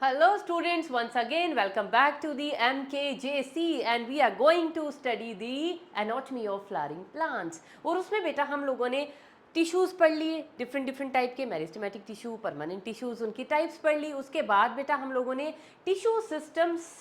Hello students, once again welcome back to the MKJC and we are going to study the anatomy of flowering plants. और उसमें बेटा हम लोगों ने tissues पढ़ लिए, डिफरेंट टाइप के मेरिस्टेमेटिक टिश्यू, परमानेंट टिश्यूज़, उनकी टाइप्स पढ़ ली। उसके बाद बेटा हम लोगों ने टिश्यू सिस्टम्स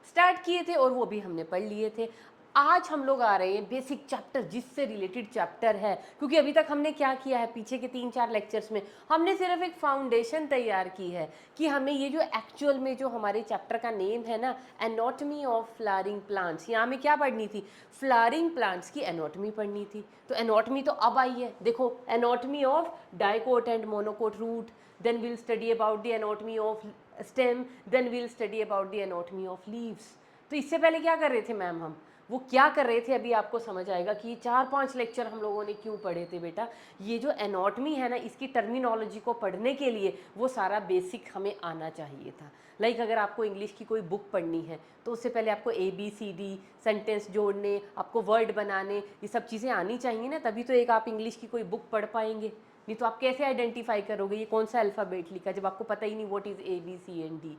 स्टार्ट किए थे और वो भी हमने पढ़ लिए थे। आज हम लोग आ रहे हैं बेसिक चैप्टर, जिससे रिलेटेड चैप्टर है, क्योंकि अभी तक हमने क्या किया है, पीछे के 3-4 लेक्चर्स में हमने सिर्फ एक फाउंडेशन तैयार की है कि हमें ये जो एक्चुअल में जो हमारे चैप्टर का नेम है ना, एनाटॉमी ऑफ फ्लावरिंग प्लांट्स, यहाँ में क्या पढ़नी थी, फ्लावरिंग प्लांट्स की एनाटॉमी पढ़नी थी। तो एनाटॉमी तो अब आई है, देखो anatomy of dicot and monocot root, then we'll study about the anatomy of stem, then we'll study about the anatomy of leaves. तो इससे पहले क्या कर रहे थे मैम, हम वो क्या कर रहे थे अभी आपको समझ आएगा कि 4-5 लेक्चर हम लोगों ने क्यों पढ़े थे बेटा। ये जो एनाटॉमी है ना, इसकी टर्मिनोलॉजी को पढ़ने के लिए वो सारा बेसिक हमें आना चाहिए था। लाइक अगर आपको इंग्लिश की कोई बुक पढ़नी है तो उससे पहले आपको ABCD, सेंटेंस जोड़ने, आपको वर्ड बनाने, ये सब चीज़ें आनी चाहिए ना, तभी तो एक आप इंग्लिश की कोई बुक पढ़ पाएंगे। नहीं तो आप कैसे आइडेंटिफाई करोगे ये कौन सा अल्फ़ाबेट लिखा, जब आपको पता ही नहीं व्हाट इज़ ABCD।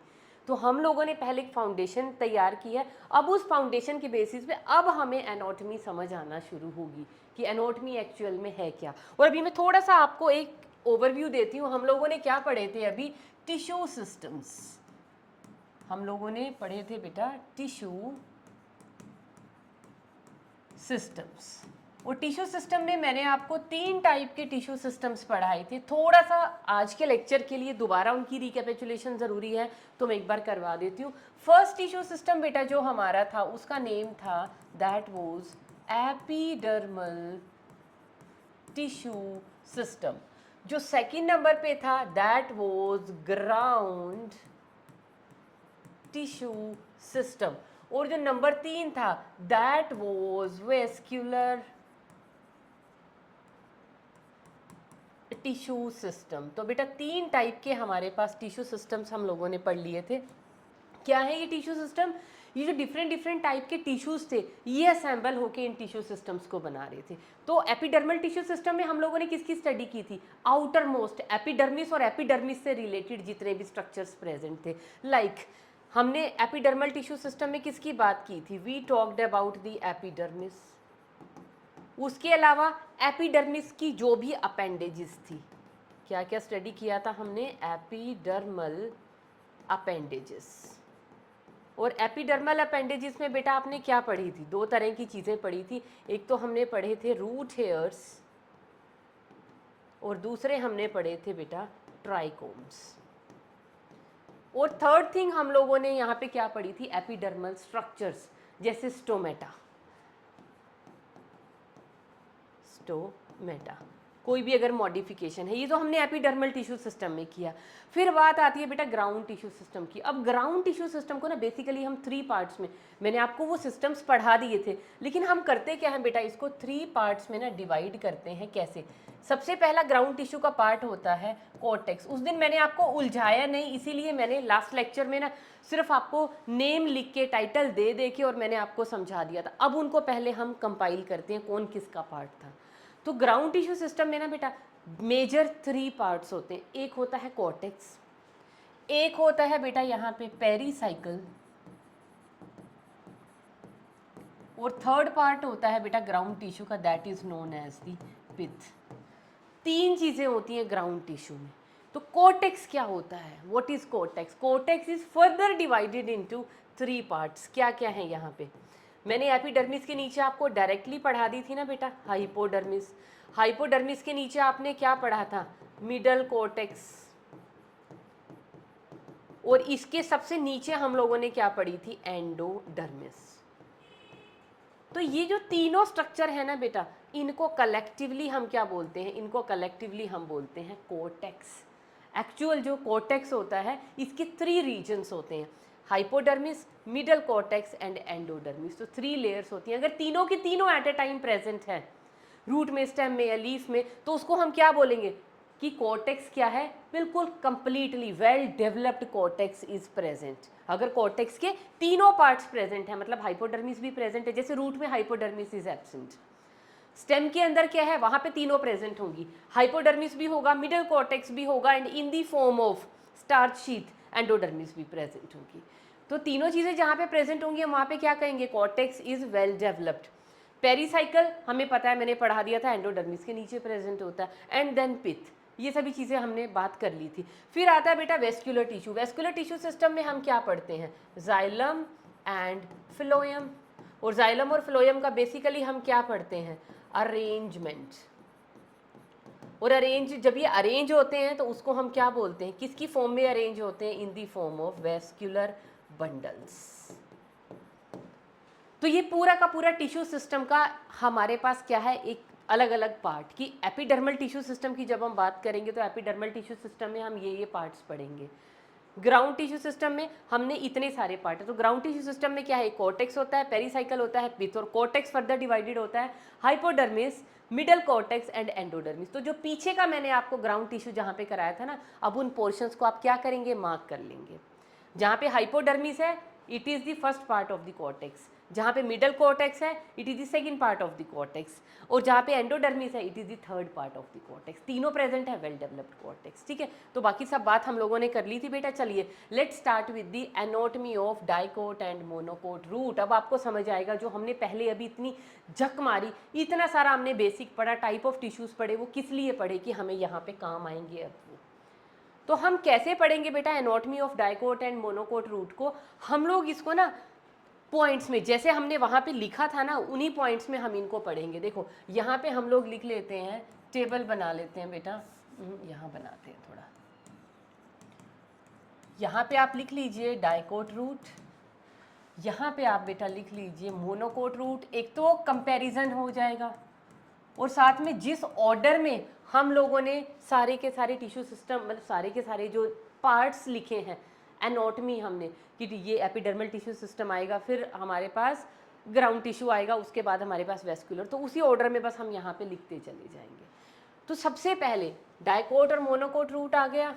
तो हम लोगों ने पहले एक फाउंडेशन तैयार की है। अब उस फाउंडेशन के बेसिस पे अब हमें एनाटॉमी समझ आना शुरू होगी कि एनाटॉमी एक्चुअल में है क्या। और अभी मैं थोड़ा सा आपको एक ओवरव्यू देती हूँ। हम लोगों ने क्या पढ़े थे अभी, टिश्यू सिस्टम्स। हम लोगों ने पढ़े थे बेटा टिश्यू सिस्टम्स। और टिश्यू सिस्टम में मैंने आपको 3 टाइप के टिश्यू सिस्टम्स पढ़ाए थे। थोड़ा सा आज के लेक्चर के लिए दोबारा उनकी रिकैपिचुलेशन ज़रूरी है, तो मैं एक बार करवा देती हूँ। फर्स्ट टिश्यू सिस्टम बेटा जो हमारा था उसका नेम था, that was epidermal tissue system. जो सेकंड नंबर पे था that was ground tissue system. और जो नंबर 3 था that was vascular tissue system. तो बेटा 3 टाइप के हमारे पास टिश्यू सिस्टम्स हम लोगों ने पढ़ लिए थे। क्या है ये टिश्यू सिस्टम, ये जो डिफरेंट टाइप के टिश्यूज थे ये असेंबल होके इन टिश्यू सिस्टम्स को बना रहे थे। तो एपिडर्मल टिश्यू सिस्टम में हम लोगों ने किसकी स्टडी की थी, आउटर मोस्ट एपिडर्मिस और एपिडर्मिस से रिलेटेड जितने भी स्ट्रक्चर्स प्रेजेंट थे। लाइक हमने एपिडर्मल टिश्यू सिस्टम में किसकी बात की थी, we talked about the epidermis. उसके अलावा एपिडर्मिस की जो भी अपेंडेजेस थी, क्या क्या स्टडी किया था हमने, एपिडर्मल अपेंडेजेस। और एपिडर्मल अपेंडेजेस में बेटा आपने क्या पढ़ी थी, 2 तरह की चीज़ें पढ़ी थी। एक तो हमने पढ़े थे रूट हेयर्स और दूसरे हमने पढ़े थे बेटा ट्राइकोम्स। और थर्ड थिंग हम लोगों ने यहाँ पे क्या पढ़ी थी, एपिडर्मल स्ट्रक्चर्स, जैसे स्टोमेटा। कोई भी अगर मॉडिफिकेशन है, ये तो हमने एपिडर्मल टिश्यू सिस्टम में किया। फिर बात आती है बेटा ग्राउंड टिश्यू सिस्टम की। अब ग्राउंड टिश्यू सिस्टम को ना बेसिकली हम 3 पार्ट्स में, मैंने आपको वो सिस्टम्स पढ़ा दिए थे, लेकिन हम करते क्या हैं बेटा, इसको 3 पार्ट्स में ना डिवाइड करते हैं। कैसे, सबसे पहला ग्राउंड टिश्यू का पार्ट होता है कॉर्टेक्स। उस दिन मैंने आपको उलझाया नहीं, इसीलिए मैंने लास्ट लेक्चर में ना सिर्फ आपको नेम लिख के, टाइटल दे दे के और मैंने आपको समझा दिया था। अब उनको पहले हम कंपाइल करते हैं कौन किसका पार्ट था। तो ग्राउंड टिश्यू सिस्टम में ना बेटा मेजर 3 पार्ट्स होते हैं। एक होता है कॉर्टेक्स, एक होता है बेटा यहाँ पे पेरीसाइकल, और थर्ड पार्ट होता है बेटा ग्राउंड टिश्यू का, that is known as the pith. 3 चीज़ें होती हैं ग्राउंड टिश्यू में। तो कोर्टेक्स क्या होता है, what is cortex, cortex is further divided into 3 parts. क्या क्या है यहाँ पे, मैंने एपिडर्मिस के नीचे आपको डायरेक्टली पढ़ा दी थी ना बेटा हाइपोडर्मिस। हाइपोडर्मिस के नीचे आपने क्या पढ़ा था, मिडल कोर्टेक्स। और इसके सबसे नीचे हम लोगों ने क्या पढ़ी थी, एंडोडर्मिस। तो ये जो तीनों स्ट्रक्चर है ना बेटा, इनको कलेक्टिवली हम क्या बोलते हैं, इनको कलेक्टिवली हम बोलते हैं कोर्टेक्स। एक्चुअल जो कोर्टेक्स होता है इसके 3 रीजन्स होते हैं, hypodermis, middle cortex and endodermis. तो 3 लेयर्स होती हैं। अगर तीनों की तीनों एट ए टाइम प्रेजेंट है, रूट में, स्टेम में या लीफ में, तो उसको हम क्या बोलेंगे कि कोर्टेक्स क्या है, बिल्कुल completely well developed cortex is present. अगर कोर्टेक्स के तीनों पार्ट्स प्रेजेंट है, मतलब हाइपोडर्मिस भी प्रेजेंट है, जैसे रूट में हाइपोडर्मिस इज एब्सेंट, स्टेम के अंदर क्या है, वहां पे तीनों प्रेजेंट होंगी, हाइपोडर्मिस भी होगा, मिडल कोर्टेक्स भी होगा, and in the form of starch sheath, endodermis भी प्रेजेंट होगी। तो तीनों चीज़ें जहाँ पे प्रेजेंट होंगी हम वहाँ पे क्या कहेंगे, cortex is well developed. Pericycle हमें पता है, मैंने पढ़ा दिया था, एंडोडर्मिस के नीचे प्रेजेंट होता है। एंड देन पिथ, ये सभी चीज़ें हमने बात कर ली थी। फिर आता है बेटा vascular tissue. Vascular tissue system में हम क्या पढ़ते हैं, जाइलम एंड फ्लोएम। और जाइलम और फ्लोएम का बेसिकली हम क्या पढ़ते हैं, अरेंजमेंट। और अरेंज, जब ये अरेंज होते हैं तो उसको हम क्या बोलते हैं, किसकी फॉर्म में अरेंज होते हैं, in the form of vascular bundles. तो ये पूरा का पूरा टिश्यू सिस्टम का हमारे पास क्या है, एक अलग अलग पार्ट की एपिडर्मल टिश्यू सिस्टम की जब हम बात करेंगे तो एपिडर्मल टिश्यू सिस्टम में हम ये पार्ट्स पढ़ेंगे। ग्राउंड टिश्यू सिस्टम में हमने इतने सारे पार्ट है। तो ग्राउंड टिश्यू सिस्टम में क्या है, कॉर्टेक्स होता है, पेरीसाइकल होता है, पिथ, और कॉर्टेक्स फर्दर डिवाइडेड होता है hypodermis, middle cortex and endodermis. तो जो पीछे का मैंने आपको ग्राउंड टिश्यू जहाँ पे कराया था ना, अब उन पोर्शंस को आप क्या करेंगे, मार्क कर लेंगे। जहाँ पे हाइपोडर्मिस है it is the first part of the cortex, जहाँ पे मिडल कॉर्टेक्स है it is the second part of the cortex, और जहाँ पे एंडोडर्मिस है it is the third part of the cortex. तीनों प्रेजेंट है वेल डेवलप्ड कॉर्टेक्स, ठीक है। तो बाकी सब बात हम लोगों ने कर ली थी बेटा। चलिए let's start with the anatomy of dicot and monocot root. अब आपको समझ आएगा जो हमने पहले अभी इतनी झक मारी, इतना सारा हमने बेसिक पढ़ा, टाइप ऑफ टिश्यूज़ पढ़े, वो किस लिए पढ़े कि हमें यहाँ पे काम आएंगे। अब वो तो हम कैसे पढ़ेंगे बेटा anatomy of dicot and monocot root को, हम लोग इसको ना पॉइंट्स में, जैसे हमने वहाँ पे लिखा था ना, उन्हीं पॉइंट्स में हम इनको पढ़ेंगे। देखो यहाँ पे हम लोग लिख लेते हैं, टेबल बना लेते हैं बेटा, यहाँ बनाते हैं थोड़ा। यहाँ पे आप लिख लीजिए डाइकोट रूट, यहाँ पे आप बेटा लिख लीजिए मोनोकोट रूट। एक तो कंपैरिजन हो जाएगा, और साथ में जिस ऑर्डर में हम लोगों ने सारे के सारे टिश्यू सिस्टम, मतलब सारे के सारे जो पार्ट्स लिखे हैं, एनाटॉमी हमने कि ये एपिडर्मल टिश्यू सिस्टम आएगा, फिर हमारे पास ग्राउंड टिश्यू आएगा, उसके बाद हमारे पास वेस्कुलर, तो उसी ऑर्डर में बस हम यहाँ पे लिखते चले जाएंगे। तो सबसे पहले डाइकोट और मोनोकोट रूट आ गया,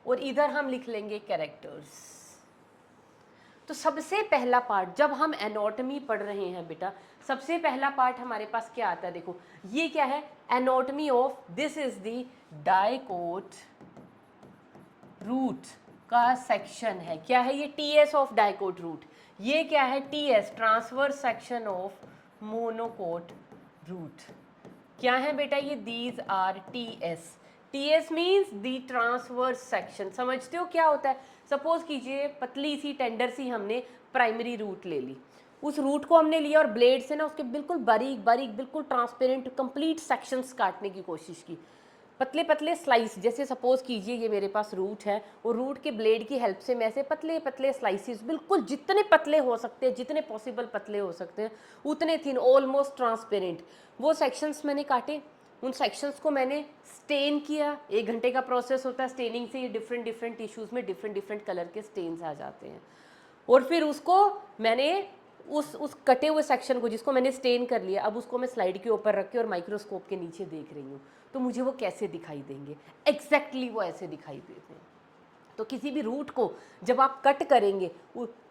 और इधर हम लिख लेंगे कैरेक्टर्स। तो सबसे पहला पार्ट जब हम एनाटॉमी पढ़ रहे हैं बेटा, सबसे पहला पार्ट हमारे पास क्या आता है, देखो ये क्या है, anatomy of, this is the dicot root का सेक्शन है। क्या है ये, टीएस ऑफ डाइकोट रूट। ये क्या है, TS, transverse section of monocot root. क्या है बेटा ये, these are TS. TS means the transverse section. समझते हो क्या होता है, सपोज कीजिए पतली सी टेंडर सी हमने प्राइमरी रूट ले ली, उस रूट को हमने लिया और ब्लेड से ना उसके बिल्कुल बारीक बारीक, बिल्कुल ट्रांसपेरेंट कंप्लीट सेक्शंस काटने की कोशिश की, पतले पतले स्लाइस। जैसे सपोज कीजिए ये मेरे पास रूट है, और रूट के ब्लेड की हेल्प से मैं ऐसे पतले पतले स्लाइसिस, बिल्कुल जितने पतले हो सकते हैं, जितने पॉसिबल पतले हो सकते हैं उतने थिन, ऑलमोस्ट ट्रांसपेरेंट, वो सेक्शंस मैंने काटे। उन सेक्शंस को मैंने स्टेन किया, 1 घंटे का प्रोसेस होता है स्टेनिंग से। ये डिफरेंट डिफरेंट टिश्यूज़ में डिफरेंट डिफरेंट कलर के स्टेन्स आ जाते हैं, और फिर उसको मैंने उस कटे हुए सेक्शन को जिसको मैंने स्टेन कर लिया, अब उसको मैं स्लाइड के ऊपर रख के और माइक्रोस्कोप के नीचे देख रही हूँ, तो मुझे वो कैसे दिखाई देंगे, एग्जैक्टली वो ऐसे दिखाई देते हैं। तो किसी भी रूट को जब आप कट करेंगे,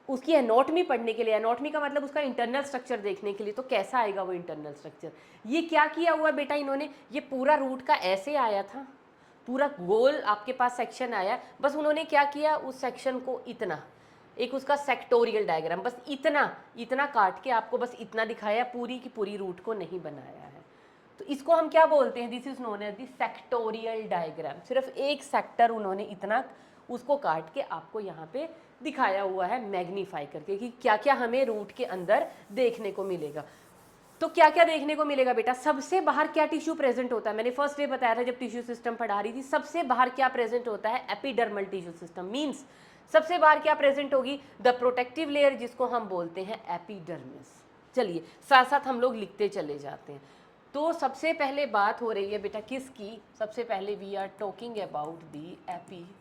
उसकी एनाटॉमी पढ़ने के लिए, एनाटॉमी का मतलब उसका इंटरनल स्ट्रक्चर देखने के लिए, तो कैसा आएगा वो इंटरनल स्ट्रक्चर। ये क्या किया हुआ बेटा इन्होंने, ये पूरा रूट का ऐसे आया था, पूरा गोल आपके पास सेक्शन आया, बस उन्होंने क्या किया, उस सेक्शन को इतना, एक उसका सेक्टोरियल डायग्राम, बस इतना इतना काट के आपको बस इतना दिखाया, पूरी की पूरी रूट को नहीं बनाया है। तो इसको हम क्या बोलते हैं, this is known as the sectorial diagram. सिर्फ एक सेक्टर उन्होंने इतना उसको काट के आपको यहाँ पे दिखाया हुआ है, मैग्नीफाई करके, कि क्या क्या हमें रूट के अंदर देखने को मिलेगा। तो क्या क्या देखने को मिलेगा बेटा, सबसे बाहर क्या टिश्यू प्रेजेंट होता है, मैंने फर्स्ट डे बताया था जब टिश्यू सिस्टम पढ़ा रही थी, सबसे बाहर क्या प्रेजेंट होता है, एपिडर्मल टिश्यू सिस्टम। मीन्स सबसे बाहर क्या प्रेजेंट होगी, द प्रोटेक्टिव लेयर, जिसको हम बोलते हैं एपिडर्मिस। चलिए साथ साथ हम लोग लिखते चले जाते हैं। तो सबसे पहले बात हो रही है बेटा किसकी, सबसे पहले we are talking about the epidermis.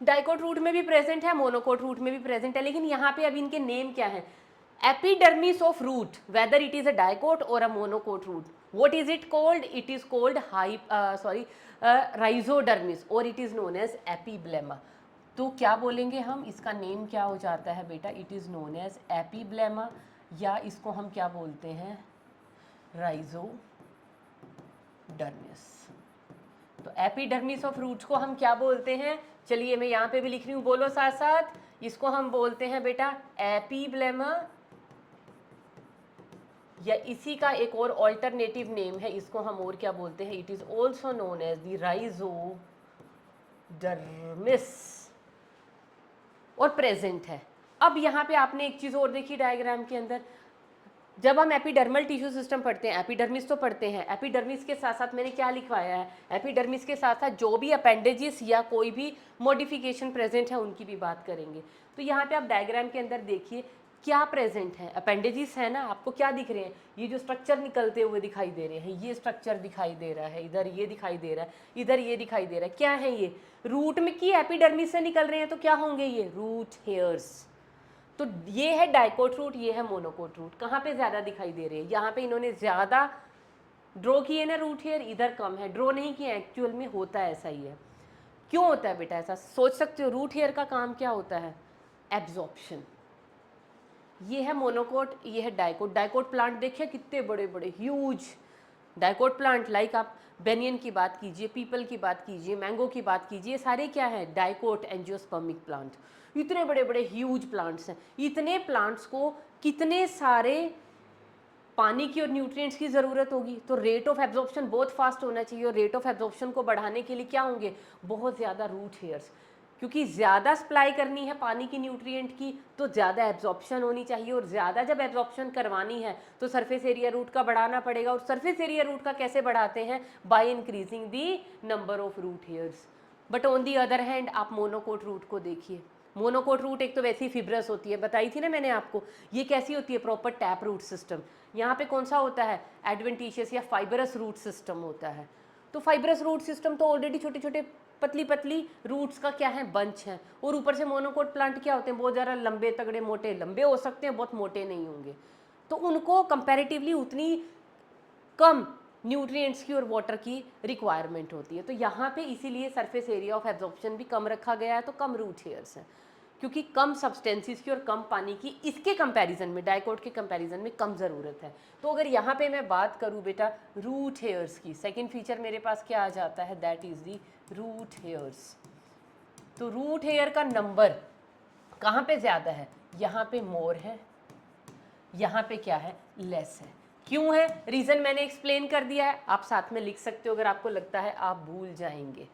Dicot root में भी प्रेजेंट है, मोनोकोट रूट में भी प्रेजेंट है, लेकिन यहाँ पे अब इनके नेम क्या है, epidermis of root, whether it is a dicot और a monocot root, what is it called, it is called rhizodermis, और it is known as epiblema. तो क्या बोलेंगे हम, इसका नेम क्या हो जाता है बेटा, इट इज नोन एज एपीब्लेमा, या इसको हम क्या बोलते हैं, राइजोडर्मिस। तो एपिडर्मिस ऑफ रूट्स को हम क्या बोलते हैं, चलिए मैं यहाँ पे भी लिख रही हूँ, बोलो साथ साथ, इसको हम बोलते हैं बेटा एपिब्लेमा, या इसी का एक और ऑल्टरनेटिव नेम है, इसको हम और क्या बोलते हैं, it is also known as the rhizodermis, और प्रेजेंट है। अब यहाँ पे आपने एक चीज़ और देखी डायग्राम के अंदर, जब हम एपिडर्मल टिश्यू सिस्टम पढ़ते हैं, एपिडर्मिस तो पढ़ते हैं, एपिडर्मिस के साथ साथ मैंने क्या लिखवाया है, एपिडर्मिस के साथ साथ जो भी अपेंडेजेस या कोई भी मॉडिफिकेशन प्रेजेंट है उनकी भी बात करेंगे। तो यहाँ पे आप डायग्राम के अंदर देखिए क्या प्रेजेंट है, अपेंडेजेस है ना, आपको क्या दिख रहे हैं, ये जो स्ट्रक्चर निकलते हुए दिखाई दे रहे हैं, ये स्ट्रक्चर दिखाई दे रहा है, इधर ये दिखाई दे रहा है, इधर ये दिखाई दे रहा है, क्या है ये, रूट में की एपिडर्मिस से निकल रहे हैं, तो क्या होंगे ये रूट हेयर्स। तो ये है डाइकोट रूट, ये है मोनोकोट रूट। कहाँ पे ज़्यादा दिखाई दे रहे हैं, यहाँ पे इन्होंने ज़्यादा ड्रॉ किए ना रूट हेयर, इधर कम है, ड्रॉ नहीं किया, एक्चुअल में होता है ऐसा ही है। क्यों होता है बेटा ऐसा, सोच सकते हो, रूट हेयर का काम क्या होता है, एब्जॉर्प्शन। ये है मोनोकोट, ये है डाइकोट। डाइकोट प्लांट देखिए कितने बड़े बड़े ह्यूज डाइकोट प्लांट, लाइक आप बेनियन की बात कीजिए, पीपल की बात कीजिए, मैंगो की बात कीजिए, सारे क्या है, डाइकोट एंजियोस्पर्मिक प्लांट। इतने बड़े बड़े ह्यूज प्लांट्स हैं। इतने प्लांट्स को कितने सारे पानी की और न्यूट्रिएंट्स की ज़रूरत होगी, तो रेट ऑफ एब्जॉर्प्शन बहुत फास्ट होना चाहिए, और रेट ऑफ एब्जॉर्प्शन को बढ़ाने के लिए क्या होंगे, बहुत ज़्यादा रूट हेयर्स। क्योंकि ज़्यादा सप्लाई करनी है पानी की न्यूट्रिएंट की, तो ज़्यादा एब्जॉर्प्शन होनी चाहिए, और ज़्यादा जब एब्जॉर्प्शन करवानी है तो सरफेस एरिया रूट का बढ़ाना पड़ेगा। और सरफेस एरिया रूट का कैसे बढ़ाते हैं, by increasing the number of root hairs. But on the other hand आप मोनोकोट रूट को देखिए, मोनोकोट रूट एक तो वैसे ही फिब्रस होती है, बताई थी ना मैंने आपको, ये कैसी होती है, प्रॉपर टैप रूट सिस्टम। यहाँ पे कौन सा होता है, एडवेंटिशियस या फाइबरस रूट सिस्टम होता है। तो फाइबरस रूट सिस्टम तो ऑलरेडी छोटे छोटे पतली पतली रूट्स का क्या है, बंच है, और ऊपर से मोनोकोट प्लांट क्या होते हैं, बहुत ज़्यादा लंबे तगड़े मोटे, लंबे हो सकते हैं, बहुत मोटे नहीं होंगे। तो उनको कंपैरेटिवली उतनी कम न्यूट्रिएंट्स की और वाटर की रिक्वायरमेंट होती है। तो यहाँ पे इसीलिए सरफेस एरिया ऑफ एब्जॉर्प्शन भी कम रखा गया है, तो कम रूट हेयर्स हैं, क्योंकि कम सब्सटेंसेस की और कम पानी की इसके कंपैरिजन में, डाइकोट के कंपैरिजन में कम ज़रूरत है। तो अगर यहाँ पे मैं बात करूँ बेटा रूट हेयर्स की, सेकंड फीचर मेरे पास क्या आ जाता है, that is the root hairs. तो रूट हेयर का नंबर कहाँ पे ज़्यादा है, यहाँ पे मोर है, यहाँ पे क्या है, लेस है। क्यों है, रीज़न मैंने एक्सप्लेन कर दिया है, आप साथ में लिख सकते हो अगर आपको लगता है आप भूल जाएंगे।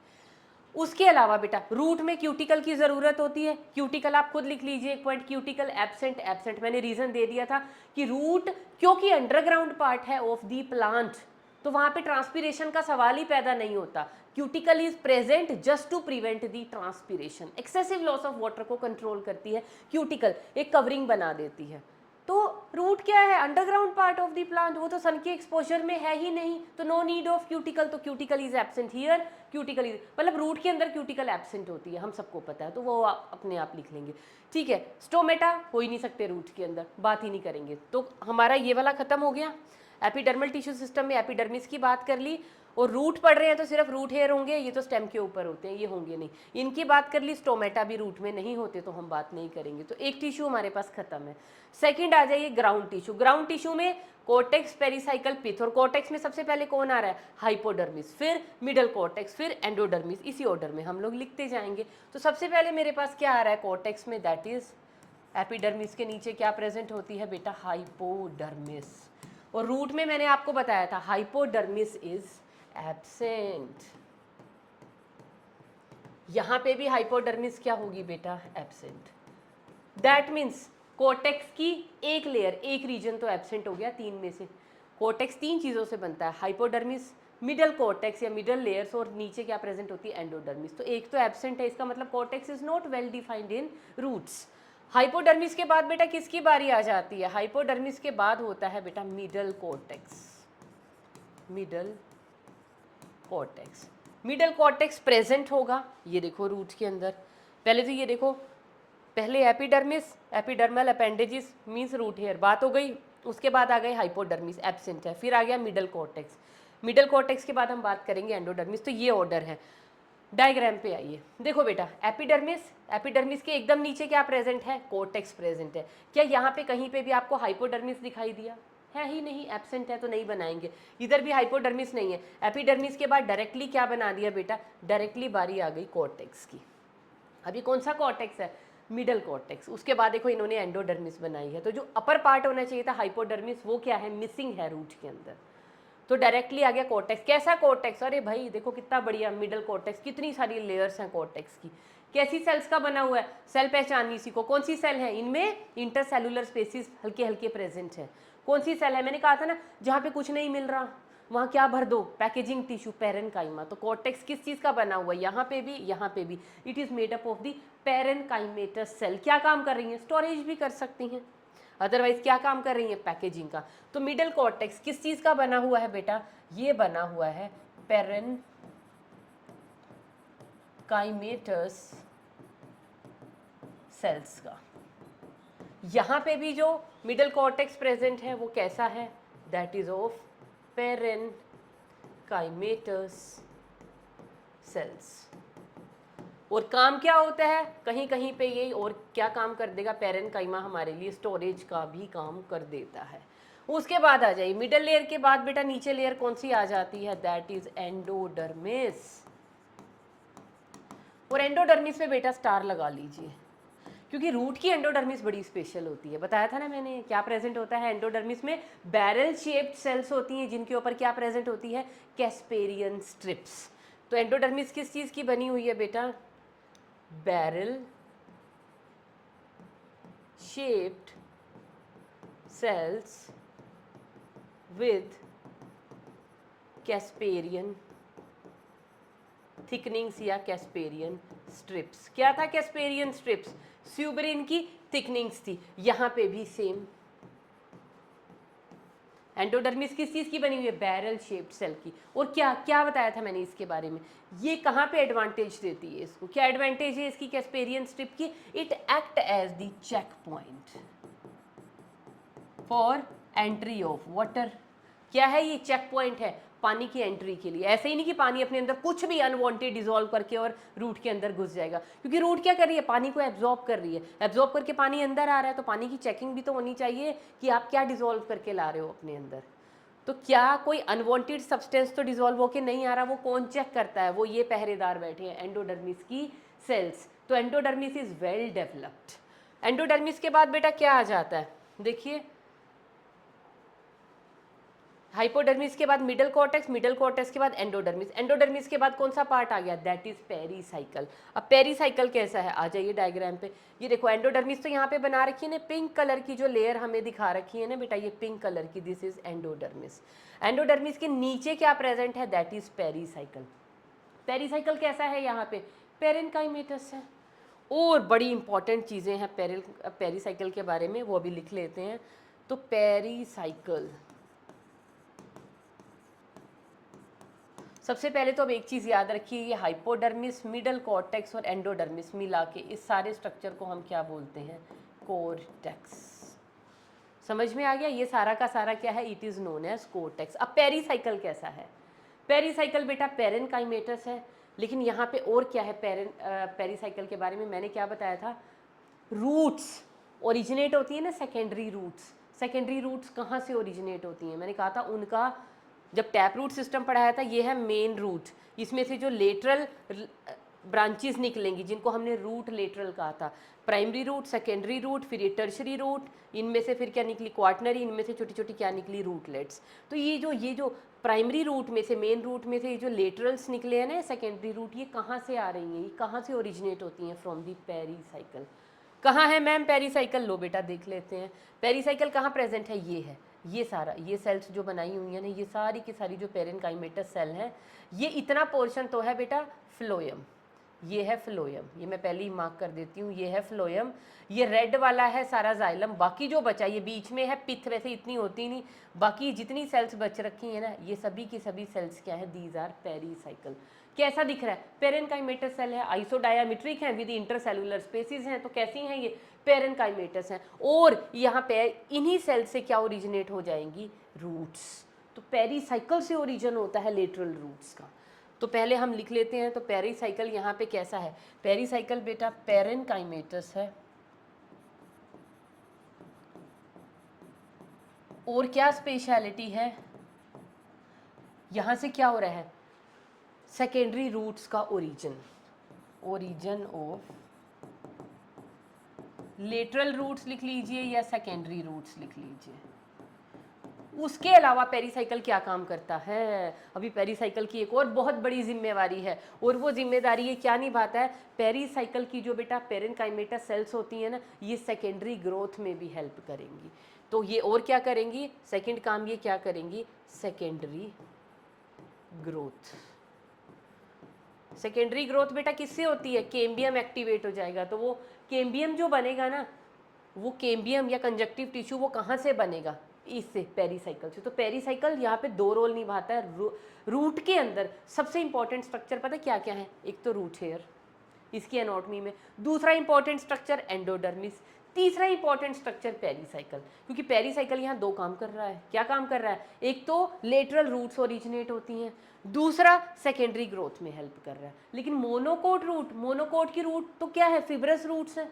उसके अलावा बेटा रूट में क्यूटिकल की ज़रूरत होती है, क्यूटिकल आप खुद लिख लीजिए एक पॉइंट, क्यूटिकल एब्सेंट, एब्सेंट मैंने रीज़न दे दिया था कि रूट क्योंकि अंडरग्राउंड पार्ट है ऑफ दी प्लांट, तो वहाँ पे ट्रांसपीरेशन का सवाल ही पैदा नहीं होता। Cuticle is present just to prevent the transpiration, excessive loss of water को कंट्रोल करती है क्यूटिकल, एक कवरिंग बना देती है। तो रूट क्या है, underground part of the plant, वो तो सन के एक्सपोजर में है ही नहीं, तो नो नीड ऑफ क्यूटिकल, तो cuticle is absent here, cuticle is मतलब रूट के अंदर क्यूटिकल एब्सेंट होती है, हम सबको पता है, तो वो अपने आप लिख लेंगे, ठीक है। स्टोमेटा हो ही नहीं सकते रूट के अंदर, बात ही नहीं करेंगे। तो हमारा ये वाला खत्म हो गया, एपिडर्मल टिश्यू सिस्टम में एपिडर्मिस की बात कर ली, और रूट पढ़ रहे हैं तो सिर्फ रूट हेयर होंगे, ये तो स्टेम के ऊपर होते हैं, ये होंगे नहीं। इनकी बात कर ली, स्टोमेटा भी रूट में नहीं होते, तो हम बात नहीं करेंगे। तो एक टिश्यू हमारे पास खत्म है। सेकंड आ जाइए ग्राउंड टिश्यू। ग्राउंड टिश्यू में कोर्टेक्स, पेरिसाइकल, पिथ, और कोर्टेक्स में सबसे पहले कौन आ रहा है, हाइपोडर्मिस, फिर मिडल कोर्टेक्स, फिर एंडोडर्मिस, इसी ऑर्डर में हम लोग लिखते जाएंगे। तो सबसे पहले मेरे पास क्या आ रहा है कोर्टेक्स में, दैट इज एपिडर्मिस के नीचे क्या प्रेजेंट होती है बेटा, हाइपोडर्मिस। और रूट में मैंने आपको बताया था हाइपोडर्मिस इज एब्सेंट, यहां पे भी हाइपोडर्मिस क्या होगी बेटा, एब्सेंट। दैट मीन्स कोर्टेक्स की एक लेयर, एक रीजन तो एब्सेंट हो गया तीन में से। कोर्टेक्स तीन चीज़ों से बनता है, हाइपोडर्मिस, मिडल कोर्टेक्स या मिडल लेयर्स, और नीचे क्या प्रेजेंट होती है, एंडोडर्मिस। तो एक तो एब्सेंट है, इसका मतलब cortex is not well defined in roots. Hypodermis के बाद बेटा किसकी बारी आ जाती है, हाइपोडर्मिस के बाद होता है बेटा middle cortex. Middle cortex, middle cortex present होगा, ये देखो रूट के अंदर। पहले तो ये देखो, पहले epidermis, epidermal appendages means root hair, बात हो गई। उसके बाद आ गए हाइपोडर्मिस, एब्सेंट है, फिर आ गया मिडल कोर्टेक्स। मिडल कोर्टेक्स के बाद हम बात करेंगे एंडोडर्मिस। तो ये ऑर्डर है। डायग्राम पे आइए, देखो बेटा एपिडर्मिस, एपिडर्मिस के एकदम नीचे क्या प्रेजेंट है, कोर्टेक्स प्रेजेंट है। क्या यहाँ पे कहीं पे भी आपको हाइपोडर्मिस दिखाई दिया है ही नहीं, एब्सेंट है तो नहीं बनाएंगे। इधर भी हाइपोडर्मिस नहीं है। एपिडर्मिस के बाद डायरेक्टली क्या बना दिया बेटा, डायरेक्टली बारी आ गई कॉर्टेक्स की। अभी कौन सा कॉर्टेक्स है, मिडल कॉर्टेक्स। उसके बाद देखो इन्होंने एंडोडर्मिस बनाई है। तो जो अपर पार्ट होना चाहिए था हाइपोडर्मिस, वो क्या है, मिसिंग है रूट के अंदर। तो डायरेक्टली आ गया कॉर्टेक्स। कैसा कॉर्टेक्स, अरे भाई देखो कितना बढ़िया मिडल कॉर्टेक्स, कितनी सारी लेयर्स हैं कॉर्टेक्स की। कैसी सेल्स का बना हुआ है, सेल पहचाननी सीखो। कौन सी सेल है, इनमें इंटरसेलुलर स्पेसिस हल्के हल्के प्रेजेंट है। कौन सी सेल है, मैंने कहा था ना जहाँ पे कुछ नहीं मिल रहा वहाँ क्या भर दो, पैकेजिंग टिश्यू, पेरेनकाइमा। तो कॉर्टेक्स किस चीज़ का बना हुआ है, यहाँ पे भी यहाँ पे भी। It is made up of the parenchymatous cell. क्या काम कर रही है, स्टोरेज भी कर सकती हैं, अदरवाइज क्या काम कर रही है, पैकेजिंग का। तो मिडल कॉर्टेक्स किस चीज़ का बना हुआ है बेटा, ये बना हुआ है पेरेनकाइमेटस सेल्स का। यहाँ पे भी जो मिडल कॉर्टेक्स प्रेजेंट है वो कैसा है, that is of parenchymatous cells. और काम क्या होता है, कहीं कहीं पे ये और क्या काम कर देगा, पेरेनकाइमा हमारे लिए स्टोरेज का भी काम कर देता है। उसके बाद आ जाइए मिडल लेयर के बाद बेटा नीचे लेयर कौन सी आ जाती है, दैट इज एंडोडर्मिस। और एंडोडर्मिस में बेटा स्टार लगा लीजिए, क्योंकि रूट की एंडोडर्मिस बड़ी स्पेशल होती है। बताया था ना मैंने क्या प्रेजेंट होता है एंडोडर्मिस में, बैरल शेप्ड सेल्स होती हैं जिनके ऊपर क्या प्रेजेंट होती है, कैस्पेरियन स्ट्रिप्स। तो एंडोडर्मिस किस चीज़ की बनी हुई है बेटा, barrel shaped cells with Casparian thickenings या कैस्पेरियन स्ट्रिप्स। क्या था कैस्पेरियन स्ट्रिप्स, स्यूबरिन की थिकनिंग्स थी। यहाँ पे भी सेम। एंडोडर्मिस किस चीज़ की बनी हुई है, बैरल शेप्ड सेल की। और क्या क्या बताया था मैंने इसके बारे में, ये कहाँ पे एडवांटेज देती है इसको, क्या एडवांटेज है इसकी कैस्पेरियन स्ट्रिप की, it act as the check point for entry of water. क्या है ये, चेक पॉइंट है पानी की एंट्री के लिए। ऐसे ही नहीं कि पानी अपने अंदर कुछ भी अनवांटेड डिजोल्व करके और रूट के अंदर घुस जाएगा, क्योंकि रूट क्या कर रही है, पानी को एब्जॉर्ब कर रही है। एब्जॉर्ब करके पानी अंदर आ रहा है तो पानी की चेकिंग भी तो होनी चाहिए कि आप क्या डिजोल्व करके ला रहे हो अपने अंदर। तो क्या कोई अनवांटेड सब्सटेंस तो डिजोल्व होके नहीं आ रहा, वो कौन चेक करता है, वो ये पहरेदार बैठे हैं एंडोडर्मिस की सेल्स। तो endodermis is well developed. Endodermis के बाद बेटा क्या आ जाता है, देखिए हाइपोडर्मिस के बाद मिडल कॉर्टेक्स, मिडल कॉर्टेक्स के बाद एंडोडर्मिस, एंडोडर्मिस के बाद कौन सा पार्ट आ गया, दैट इज पेरीसाइकल। अब पेरीसाइकल कैसा है, आ जाइए डायग्राम पे। ये देखो एंडोडर्मिस तो यहाँ पे बना रखी है ना, पिंक कलर की जो लेयर हमें दिखा रखी है ना बेटा, ये पिंक कलर की, दिस इज एंडोडर्मिस। एंडोडर्मिस के नीचे क्या प्रेजेंट है, दैट इज पेरीसाइकल। पेरीसाइकल कैसा है, यहाँ पे पेरेनकाइमेटस है। और बड़ी इंपॉर्टेंट चीज़ें हैं पेरीसाइकल के बारे में, वो भी लिख लेते हैं। तो पेरीसाइकल, सबसे पहले तो अब एक चीज़ याद रखिए, ये हाइपोडर्मिस, मिडल कॉर्टेक्स और एंडोडर्मिस मिला के इस सारे स्ट्रक्चर को हम क्या बोलते हैं, कोर्टेक्स। समझ में आ गया, ये सारा का सारा क्या है, it is known as cortex. अब पेरीसाइकल कैसा है, पेरीसाइकल बेटा पेरेनकाइमेटस है, लेकिन यहाँ पे और क्या है पेरीसाइकल के बारे में मैंने क्या बताया था, रूट्स ओरिजिनेट होती है ना, सेकेंडरी रूट्स। सेकेंडरी रूट्स कहाँ से ओरिजिनेट होती हैं, मैंने कहा था उनका जब टैप रूट सिस्टम पढ़ाया था, ये है मेन रूट। इसमें से जो लेटरल ब्रांचेस निकलेंगी जिनको हमने रूट लेटरल कहा था, प्राइमरी रूट, सेकेंडरी रूट, फिर ये टर्शरी रूट, इनमें से फिर क्या निकली क्वार्टनरी, इनमें से छोटी छोटी क्या निकली रूटलेट्स। तो ये जो प्राइमरी रूट में से, मेन रूट में से ये जो लेटरल्स निकले हैं ना सेकेंडरी रूट, ये कहाँ से आ रही हैं, ये कहाँ से ओरिजिनेट होती हैं, फ्रॉम दी पेरीसाइकल। कहाँ है मैम पेरीसाइकल, लो बेटा देख लेते हैं। पेरीसाइकल कहाँ प्रेजेंट है, ये है, ये सारा, ये सेल्स जो बनाई हुई है ना, ये सारी की सारी जो पेरेनकाइमेटस सेल है, ये इतना पोर्शन तो है बेटा फ्लोएम, ये है फ्लोएम, ये मैं पहले ही मार्क कर देती हूँ, ये है फ्लोएम। ये रेड वाला है सारा जाइलम, बाकी जो बचा ये बीच में है पिथ, वैसे इतनी होती नहीं, बाकी जितनी सेल्स बच रखी हैं ना, ये सभी की सभी सेल्स क्या है, दीज आर पेरीसाइकल। कैसा दिख रहा है, पेरेनकाइमेटस सेल है, आइसोडायामीट्रिक है, विद इंटरसेलुलर स्पेसिस हैं, तो कैसी हैं ये, पेरेनकाइमेटस हैं। और यहाँ पे इन्हीं सेल से क्या ओरिजिनेट हो जाएंगी, रूट्स। तो पेरीसाइकल से ओरिजिन होता है लेटरल रूट्स का। तो पहले हम लिख लेते हैं, तो पेरीसाइकल यहाँ पे कैसा है, पेरीसाइकल बेटा पेरेनकाइमेटस है, और क्या स्पेशलिटी है, यहाँ से क्या हो रहा है, सेकेंडरी रूट्स का ओरिजिन ऑफ लेटरल रूट्स लिख लीजिए या सेकेंडरी रूट्स लिख लीजिए। उसके अलावा पेरीसाइकिल क्या काम करता है, अभी पेरीसाइकिल की एक और बहुत बड़ी जिम्मेवारी है, और वो जिम्मेदारी ये क्या निभाता है, पेरीसाइकिल की जो बेटा पेरेन्काइमेटा सेल्स होती हैं ना, ये सेकेंडरी ग्रोथ में भी हेल्प करेंगी। तो ये और क्या करेंगी, सेकंड काम ये क्या करेंगी, सेकेंडरी ग्रोथ। सेकेंडरी ग्रोथ बेटा किससे होती है, केम्बियम एक्टिवेट हो जाएगा, तो वो केम्बियम जो बनेगा ना, वो केम्बियम या कंजक्टिव टिश्यू वो कहाँ से बनेगा, इससे, पेरीसाइकिल से। तो पेरीसाइकिल यहाँ पे दो रोल निभाता है। रूट के अंदर सबसे इंपॉर्टेंट स्ट्रक्चर पता है क्या क्या है, एक तो रूट हेयर इसकी एनाटॉमी में, दूसरा इंपॉर्टेंट स्ट्रक्चर एंडोडर्मिस, तीसरा इंपॉर्टेंट स्ट्रक्चर पेरीसाइकिल। क्योंकि पेरीसाइकिल यहाँ दो काम कर रहा है, क्या काम कर रहा है, एक तो लेटरल रूट्स ओरिजिनेट होती हैं, दूसरा सेकेंडरी ग्रोथ में हेल्प कर रहा है। लेकिन मोनोकोट की रूट तो क्या है, फिब्रस रूट्स है,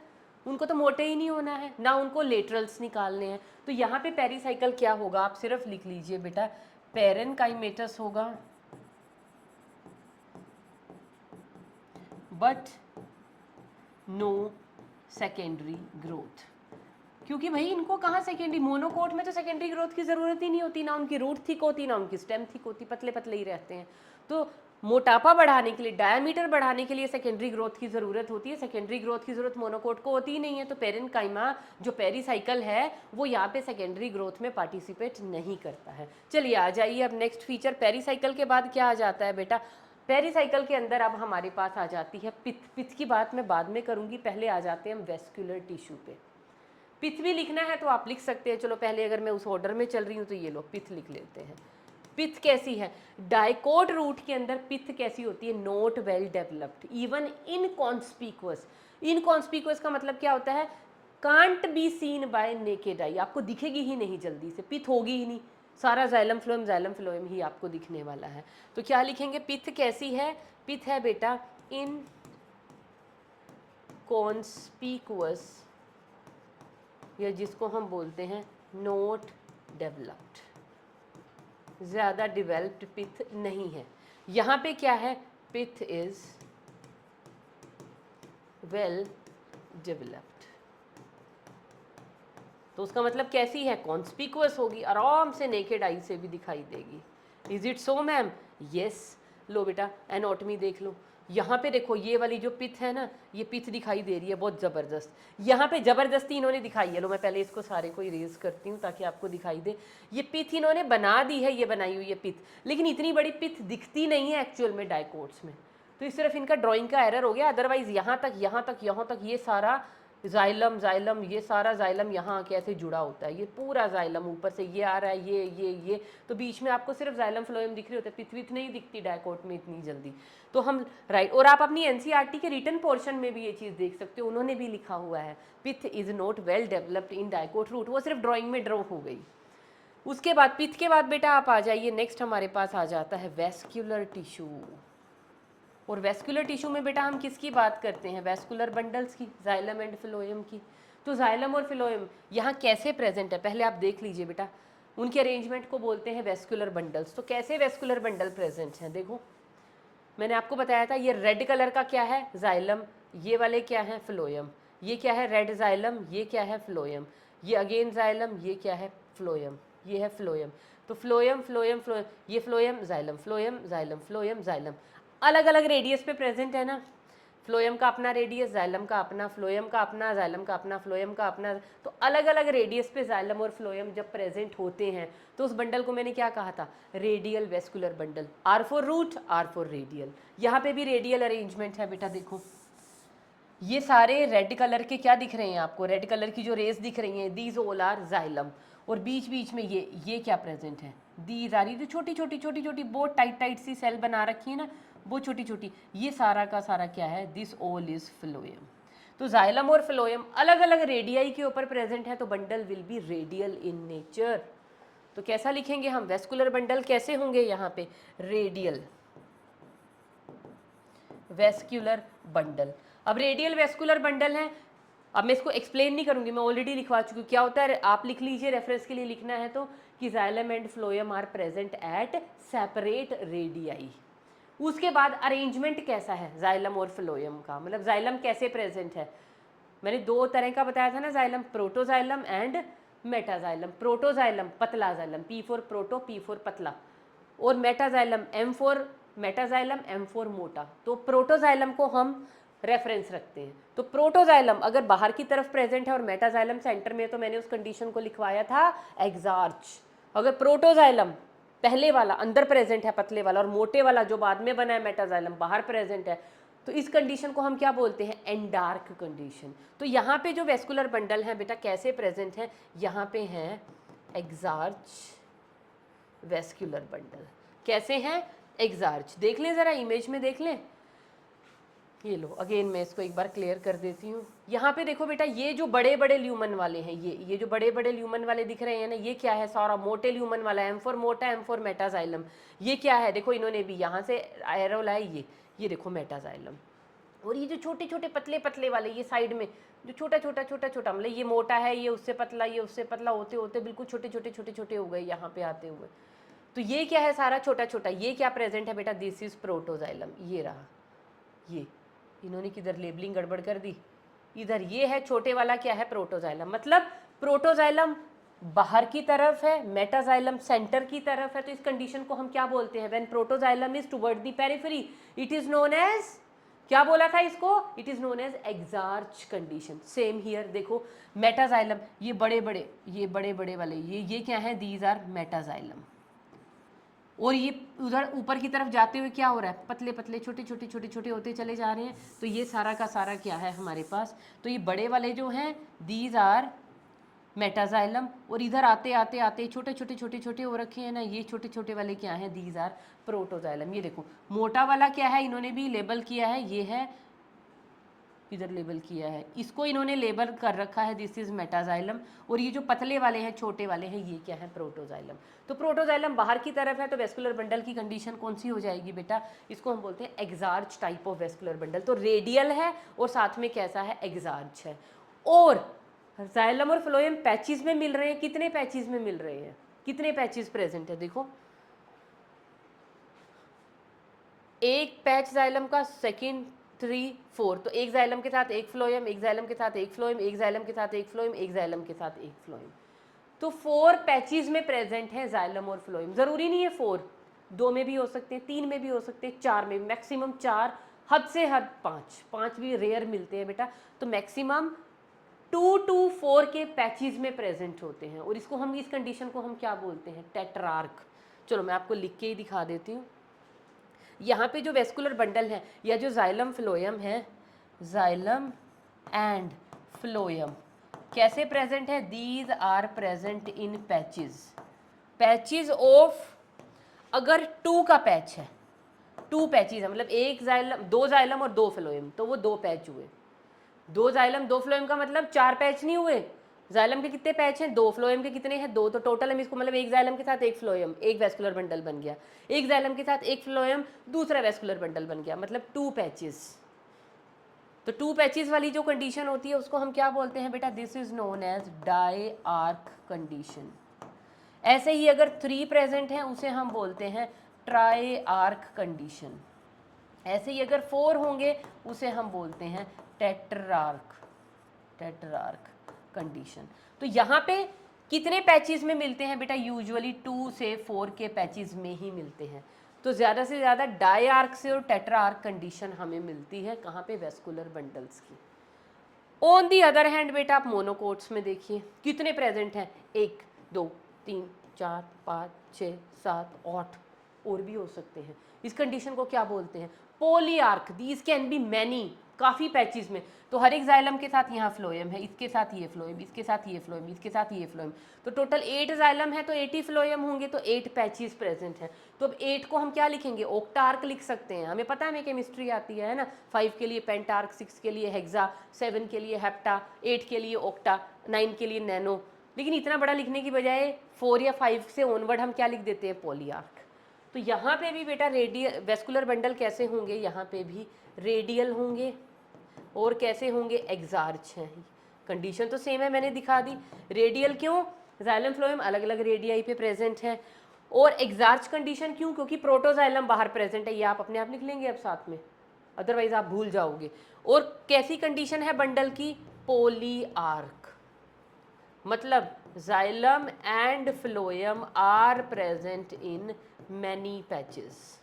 उनको तो मोटे ही नहीं होना है, ना उनको लेटरल्स निकालने हैं। तो यहाँ पे पेरीसाइकिल क्या होगा, आप सिर्फ लिख लीजिए बेटा, पेरेन्काइमेटस होगा, बट नो सेकेंडरी ग्रोथ। क्योंकि भाई इनको कहाँ सेकेंडरी, मोनोकोट में तो सेकेंडरी ग्रोथ की ज़रूरत ही नहीं होती, ना उनकी रूट थिक होती, ना उनकी स्टेम थिक होती, पतले पतले ही रहते हैं। तो मोटापा बढ़ाने के लिए, डायमीटर बढ़ाने के लिए सेकेंडरी ग्रोथ की ज़रूरत होती है। सेकेंडरी ग्रोथ की ज़रूरत मोनोकोट को होती ही नहीं है। तो पेरेन्काइमा जो पेरीसाइकिल है वो यहाँ पे सेकेंडरी ग्रोथ में पार्टिसिपेट नहीं करता है। चलिए आ जाइए अब नेक्स्ट फीचर, पेरीसाइकिल के बाद क्या आ जाता है बेटा, पेरीसाइकिल के अंदर अब हमारे पास आ जाती है पित्त। पित्त की बात मैं बाद में करूँगी, पहले आ जाते हैं हम वेस्कुलर टिश्यू पे। पित्त भी लिखना है तो आप लिख सकते हैं, चलो पहले अगर मैं उस ऑर्डर में चल रही हूँ तो ये लो पित्त लिख लेते हैं। पित्त कैसी है, डाइकोट रूट के अंदर पित्त कैसी होती है, not well developed, even inconspicuous. Inconspicuous का मतलब क्या होता है, can't be seen bye naked eye, आपको दिखेगी ही नहीं जल्दी से, पित्त होगी ही नहीं, सारा जाइलम फ्लोएम ही आपको दिखने वाला है। तो क्या लिखेंगे, पित्त कैसी है, पित्त है बेटा इन कॉन्स्पिकुअस, या जिसको हम बोलते हैं नॉट डेवलप्ड, ज़्यादा डेवलप्ड पित्त नहीं है। यहाँ पे क्या है, पित्त इज वेल डेवलप्ड, तो उसका मतलब कैसी है, कॉन्स्पिकुअस होगी, आराम से नेकेड आई से भी दिखाई देगी। Is it so ma'am, yes. लो बेटा एनाटॉमी देख लो, यहाँ पे देखो ये वाली जो पित्त है ना, ये पित्त दिखाई दे रही है बहुत ज़बरदस्त, यहाँ पे ज़बरदस्ती इन्होंने दिखाई है। लो मैं पहले इसको सारे को इरेज करती हूँ ताकि आपको दिखाई दे। ये पित्त इन्होंने बना दी है, ये बनाई हुई है पित्त, लेकिन इतनी बड़ी पित्त दिखती नहीं है एक्चुअल में डाइकोट्स में। तो इस सिर्फ इनका ड्राइंग का एरर हो गया, अदरवाइज यहाँ तक यहाँ तक यहाँ तक ये सारा जाइलम, ये सारा जाइलम यहाँ आके ऐसे जुड़ा होता है, ये पूरा जाइलम ऊपर से ये आ रहा है, ये तो बीच में आपको सिर्फ जाइलम फ्लोएम दिख रहे होते हैं, पित्त नहीं दिखती डाइकोट में इतनी जल्दी। तो हम राइट, और आप अपनी एनसीईआरटी के रिटन पोर्शन में भी ये चीज़ देख सकते हो, उन्होंने भी लिखा हुआ है pith is not well developed in dicot root, वो सिर्फ ड्राइंग में ड्रॉ हो गई। उसके बाद पित्त के बाद बेटा आप आ जाइए, नेक्स्ट हमारे पास आ जाता है वेस्कुलर टिश्यू। और वेस्कुलर टिश्यू में बेटा हम किसकी बात करते हैं, वेस्कुलर बंडल्स की, जाइलम एंड फ्लोएम की। तो जाइलम और फ्लोएम यहाँ कैसे प्रेजेंट है, पहले आप देख लीजिए बेटा, उनके अरेंजमेंट को बोलते हैं वेस्कुलर बंडल्स। तो कैसे वेस्कुलर बंडल प्रेजेंट हैं, देखो मैंने आपको बताया था, ये रेड कलर का क्या है, जाइलम, ये वाले क्या है, फ्लोएम, ये क्या है, रेड जाइलम, ये क्या है, फ्लोएम, ये अगेन जाइलम, ये क्या है, फ्लोएम, ये है फ्लोएम। तो फ्लोएम फ्लोएम फ्लोएम, ये फ्लोएम जाइलम फ्लोएम जाइलम, अलग अलग रेडियस पे प्रेजेंट है ना, फ्लोएम का अपना रेडियस, जाइलम का अपना, फ्लोएम का अपना, जाइलम का अपना, फ्लोएम का अपना। तो अलग अलग रेडियस पे जाइलम और फ्लोएम जब प्रेजेंट होते हैं तो उस बंडल को मैंने क्या कहा था, radial vascular bundle. R for root, R for radial, यहाँ पे भी रेडियल अरेंजमेंट है बेटा। देखो ये सारे रेड कलर के क्या दिख रहे हैं आपको, रेड कलर की जो रेस दिख रही हैं, दीज ऑल आर जाइलम, और बीच बीच में ये क्या प्रेजेंट है, दीज आर, ये छोटी छोटी बहुत टाइट सी सेल बना रखी है ना, वो छोटी छोटी, ये सारा का सारा क्या है, दिस ऑल इज फ्लोएम। तो जाइलम और फ्लोएम अलग अलग रेडियाई के ऊपर प्रेजेंट है, तो bundle will be radial in nature. तो कैसा लिखेंगे हम, वेस्कुलर बंडल कैसे होंगे यहाँ पे, रेडियल वेस्कुलर बंडल। अब रेडियल वेस्कुलर बंडल है, अब मैं इसको एक्सप्लेन नहीं करूंगी, मैं ऑलरेडी लिखवा चुकी हूँ। क्या होता है, आप लिख लीजिए, रेफरेंस के लिए लिखना है तो, कि xylem and phloem are present at separate radii. उसके बाद अरेंजमेंट कैसा है जाइलम और फ्लोएम का, मतलब जाइलम कैसे प्रेजेंट है। मैंने दो तरह का बताया था ना xylem, protoxylem and metaxylem. Protoxylem पतला xylem, P for proto, P for पतला, और metaxylem M for metaxylem, M for मोटा। तो प्रोटोजाइलम को हम रेफरेंस रखते हैं। तो प्रोटोजाइलम अगर बाहर की तरफ प्रेजेंट है और मेटाजाइलम सेंटर में, तो मैंने उस कंडीशन को लिखवाया था एक्सार्च। अगर प्रोटोजाइलम पहले वाला अंदर प्रेजेंट है पतले वाला, और मोटे वाला जो बाद में बना है मेटाजाइलम बाहर प्रेजेंट है, तो इस कंडीशन को हम क्या बोलते हैं, एंडार्क कंडीशन। तो यहाँ पे जो वेस्कुलर बंडल है बेटा कैसे प्रेजेंट है, यहाँ पे हैं एक्सार्च वेस्कुलर बंडल। कैसे हैं, एक्सार्च। देख लें ज़रा इमेज में, देख लें। ये लो, अगेन मैं इसको एक बार क्लियर कर देती हूँ। यहाँ पे देखो बेटा, ये जो बड़े बड़े ल्यूमन वाले हैं, ये जो बड़े बड़े ल्यूमन वाले दिख रहे हैं ना, ये क्या है, सारा मोटे ल्यूमन वाला, एम फॉर मोटा, एम फॉर मेटाजाइलम। ये क्या है, देखो इन्होंने भी यहाँ से एरो लाया, ये देखो मेटाजाइलम। और ये जो छोटे छोटे पतले पतले वाले, ये साइड में जो छोटा छोटा छोटा छोटा, मतलब ये मोटा है, ये उससे पतला, ये उससे पतला, होते होते बिल्कुल छोटे छोटे छोटे छोटे हो गए यहाँ पे आते हुए। तो ये क्या है, सारा छोटा छोटा। ये क्या प्रेजेंट है बेटा, दिस इज प्रोटोजाइलम। ये रहा, ये इन्होंने किधर लेबलिंग गड़बड़ कर दी, इधर ये है छोटे वाला, क्या है, प्रोटोजाइलम। मतलब प्रोटोजाइलम बाहर की तरफ है, मेटाजाइलम सेंटर की तरफ है। तो इस कंडीशन को हम क्या बोलते हैं, when protoxylem is toward the periphery, it is known as, क्या बोला था इसको, it is known as exarch condition. Same here देखो, मेटाजाइलम, ये बड़े बड़े वाले, ये क्या है, दीज आर मेटाजाइलम। और ये उधर ऊपर की तरफ जाते हुए क्या हो रहा है, पतले पतले छोटे छोटे छोटे छोटे होते चले जा रहे हैं। तो ये सारा का सारा क्या है हमारे पास, तो ये बड़े वाले जो हैं दीज आर मेटाजाइलम, और इधर आते आते आते छोटे छोटे छोटे छोटे हो रखे हैं ना, ये छोटे छोटे वाले क्या हैं, दीज आर प्रोटोजाइलम। ये देखो मोटा वाला क्या है, इन्होंने भी लेबल किया है, ये है, इधर लेबल किया है, इसको इन्होंने लेबल कर रखा है, दिस इज मेटाजाइलम। और ये जो पतले वाले हैं छोटे वाले हैं, ये क्या है, प्रोटोजाइलम। तो प्रोटोजाइलम बाहर की तरफ है, तो वेस्कुलर बंडल की कंडीशन कौन सी हो जाएगी बेटा, इसको हम बोलते हैं exarch type of vascular bundle. तो रेडियल है और साथ में कैसा है, एक्सार्च है। और जाइलम और फ्लोएम पैचेस में मिल रहे हैं, कितने पैचेस में मिल रहे हैं, कितने पैचेस प्रेजेंट है, देखो एक पैच जाइलम का, सेकंड, 3, 4, तो एक जाइलम के साथ एक फ्लोएम, एक जाइलम के साथ एक फ्लोएम, एक जाइलम के साथ एक फ्लोएम, एक जाइलम के साथ एक फ्लोएम। तो 4 पैचेस में प्रेजेंट है जाइलम और फ्लोएम। जरूरी नहीं है 4, 2 में भी हो सकते हैं, 3 में भी हो सकते हैं, 4 में, मैक्सिमम 4, हद से हद 5 भी रेयर मिलते हैं बेटा। तो मैक्सिमम 2 to 4 के पैचेस में प्रेजेंट होते हैं। और इसको हम, इस कंडीशन को हम क्या बोलते हैं, टेट्रार्क। चलो मैं आपको लिख के ही दिखा देती हूँ। यहाँ पे जो वेस्कुलर बंडल है, या जो जाइलम फ्लोएम है, जाइलम एंड फ्लोएम कैसे प्रेजेंट है, these are present in patches, patches of, अगर 2 का पैच है, 2 पैचेस है, मतलब एक जाइलम, 2 जाइलम और 2 फ्लोएम, तो वो 2 पैच हुए। 2 जाइलम 2 फ्लोएम का मतलब 4 पैच नहीं हुए। जाइलम के कितने पैच हैं, 2, फ्लोएम के कितने हैं, 2, तो टोटल हम इसको, मतलब एक जाइलम के साथ एक फ्लोएम, एक वेस्कुलर बंडल बन गया। एक जाइलम के साथ एक फ्लोएम, दूसरा वेस्कुलर बंडल बन गया, मतलब 2 पैचेस। तो 2 पैचेस वाली जो कंडीशन होती है उसको हम क्या बोलते हैं बेटा, this is known as diarch condition. ऐसे ही अगर 3 प्रेजेंट हैं उसे हम बोलते हैं ट्राई आर्क कंडीशन। ऐसे ही अगर 4 होंगे उसे हम बोलते हैं टेट्रार्क, टेट्रार्क कंडीशन। तो यहाँ पे कितने पैचेस में मिलते हैं बेटा, यूजुअली 2 से 4 के पैचेस में ही मिलते हैं। तो ज़्यादा से ज़्यादा डाई आर्क से और टेट्राआर्क कंडीशन हमें मिलती है कहाँ पे, वेस्कुलर बंडल्स की। ऑन दी अदर हैंड बेटा आप मोनोकोट्स में देखिए कितने प्रेजेंट हैं, 1, 2, 3, 4, 5, 6, 7, 8 और भी हो सकते हैं। इस कंडीशन को क्या बोलते हैं, polyarch. These can be many, काफ़ी पैचेस में। तो हर एक जाइलम के साथ यहाँ फ्लोएम है, इसके साथ ये फ्लोएम, इसके साथ ये फ्लोएम, इसके साथ ये फ्लोएम, तो टोटल 8 जाइलम है, तो 80 फ्लोएम होंगे, तो 8 पैचेस प्रेजेंट हैं। तो अब 8 को हम क्या लिखेंगे, ऑक्टार्क लिख सकते हैं। हमें पता है, हमें केमिस्ट्री आती है ना, 5 के लिए पेंटार्क, 6 के लिए हेक्सा, 7 के लिए हेप्टा, 8 के लिए ऑक्टा, 9 के लिए नैनो। लेकिन इतना बड़ा लिखने की बजाय 4 या 5 से ऑनवर्ड हम क्या लिख देते हैं, पॉलीआर्क। तो यहाँ पे भी बेटा रेडियल वेस्कुलर बंडल कैसे होंगे, यहाँ पे भी रेडियल होंगे और कैसे होंगे, एक्सार्च हैं। कंडीशन तो सेम है, मैंने दिखा दी। रेडियल क्यों, जाइलम फ्लोएम अलग अलग रेडियाई पे प्रेजेंट है। और एग्जार्च कंडीशन क्यों, क्योंकि प्रोटोजाइलम बाहर प्रेजेंट है, ये आप अपने आप लिख लेंगे अब साथ में, अदरवाइज आप भूल जाओगे। और कैसी कंडीशन है बंडल की, पोली आर्क, मतलब xylem and phloem are present in many patches,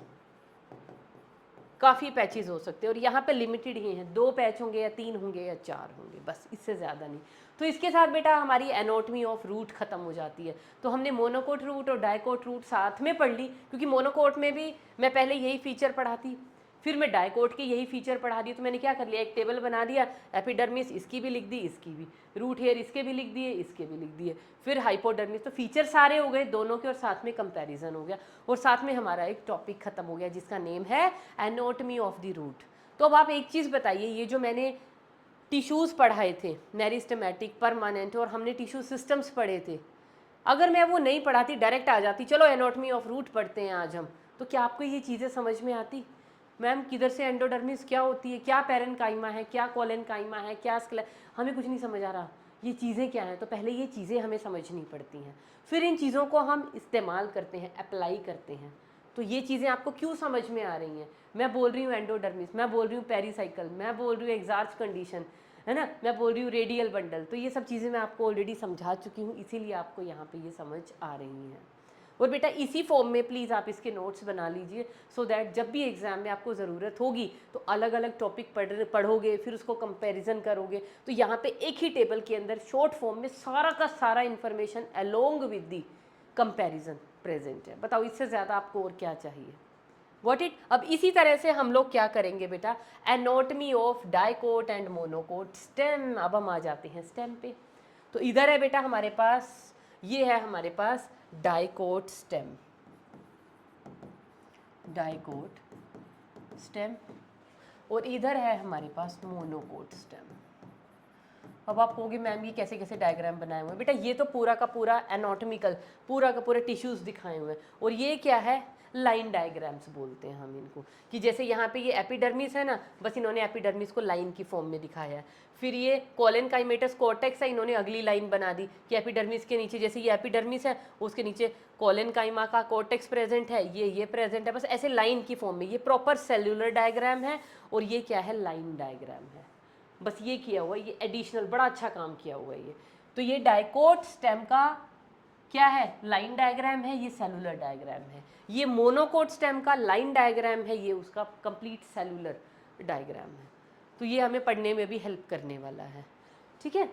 काफ़ी पैचेस हो सकते हैं, और यहाँ पे लिमिटेड ही हैं, 2 पैच होंगे या 3 होंगे या 4 होंगे, बस इससे ज़्यादा नहीं। तो इसके साथ बेटा हमारी एनाटॉमी ऑफ रूट ख़त्म हो जाती है। तो हमने मोनोकोट रूट और डाइकोट रूट साथ में पढ़ ली, क्योंकि मोनोकोट में भी मैं पहले यही फीचर पढ़ाती, फिर मैं डाइकोट की यही फीचर पढ़ा दी, तो मैंने क्या कर लिया, एक टेबल बना दिया, एपिडर्मिस इसकी भी लिख दी, इसकी भी, रूट हेयर इसके भी लिख दिए, इसके भी लिख दिए, फिर हाइपोडर्मिस, तो फीचर सारे हो गए दोनों के, और साथ में कंपैरिजन हो गया, और साथ में हमारा एक टॉपिक खत्म हो गया जिसका नेम है एनाटॉमी ऑफ द रूट। तो अब आप एक चीज़ बताइए, ये जो मैंने टिश्यूज़ पढ़ाए थे, मेरिस्टेमेटिक, परमानेंट, और हमने टिश्यू सिस्टम्स पढ़े थे, अगर मैं वो नहीं पढ़ाती, डायरेक्ट आ जाती चलो एनाटॉमी ऑफ रूट पढ़ते हैं आज हम, तो क्या आपको ये चीज़ें समझ में आती? मैम किधर से एंडोडर्मिस क्या होती है, क्या पैरेनकाइमा है, क्या कोलेनकाइमा है, क्या हमें कुछ नहीं समझ आ रहा, ये चीज़ें क्या हैं? तो पहले ये चीज़ें हमें समझनी पड़ती हैं, फिर इन चीज़ों को हम इस्तेमाल करते हैं, अप्लाई करते हैं। तो ये चीज़ें आपको क्यों समझ में आ रही हैं? मैं बोल रही हूँ एंडोडर्मिस, मैं बोल रही हूँ पेरीसाइकिल, मैं बोल रही हूँ एग्जार्च कंडीशन, है ना, मैं बोल रही हूँ रेडियल बंडल, तो ये सब चीज़ें मैं आपको ऑलरेडी समझा चुकी हूँ, इसीलिए आपको यहाँ पे ये समझ आ रही हैं। और बेटा इसी फॉर्म में प्लीज़ आप इसके नोट्स बना लीजिए, सो दैट जब भी एग्ज़ाम में आपको ज़रूरत होगी तो अलग अलग टॉपिक पढ़ोगे, फिर उसको कंपैरिजन करोगे, तो यहाँ पे एक ही टेबल के अंदर शॉर्ट फॉर्म में सारा का सारा information along with the comparison present है। बताओ इससे ज़्यादा आपको और क्या चाहिए? What it. अब इसी तरह से हम लोग क्या करेंगे बेटा, anatomy of dicot and monocot stem. अब हम आ जाते हैं स्टेम पे। तो इधर है बेटा हमारे पास, ये है हमारे पास डाइकोट स्टेम, डाइकोट स्टेम, और इधर है हमारे पास मोनोकोट स्टेम। अब आप कहोगे मैम ये कैसे कैसे डायग्राम बनाए हुए हैं? बेटा ये तो पूरा का पूरा एनाटॉमिकल, पूरा का पूरा टिश्यूज़ दिखाए हुए हैं, और ये क्या है, लाइन डायग्राम्स बोलते हैं हम इनको, कि जैसे यहाँ पे ये एपिडर्मिस है ना, बस इन्होंने एपिडर्मिस को लाइन की फॉर्म में दिखाया है। फिर ये कोलेनकाइमेटस कॉर्टेक्स है, इन्होंने अगली लाइन बना दी कि एपिडर्मिस के नीचे, जैसे ये एपिडर्मिस है उसके नीचे कोलेनकाइमा का कॉर्टेक्स प्रेजेंट है, ये प्रेजेंट है, बस ऐसे लाइन की फॉर्म में। ये प्रॉपर सेल्यूलर डायग्राम है, और ये क्या है, लाइन डायग्राम है। बस ये किया हुआ है, ये एडिशनल बड़ा अच्छा काम किया हुआ है ये। तो ये डाइकोट स्टेम का क्या है, लाइन डायग्राम है, ये सेलुलर डायग्राम है। ये मोनोकोट स्टेम का लाइन डायग्राम है, ये उसका कंप्लीट सेलुलर डायग्राम है। तो ये हमें पढ़ने में भी हेल्प करने वाला है, ठीक है।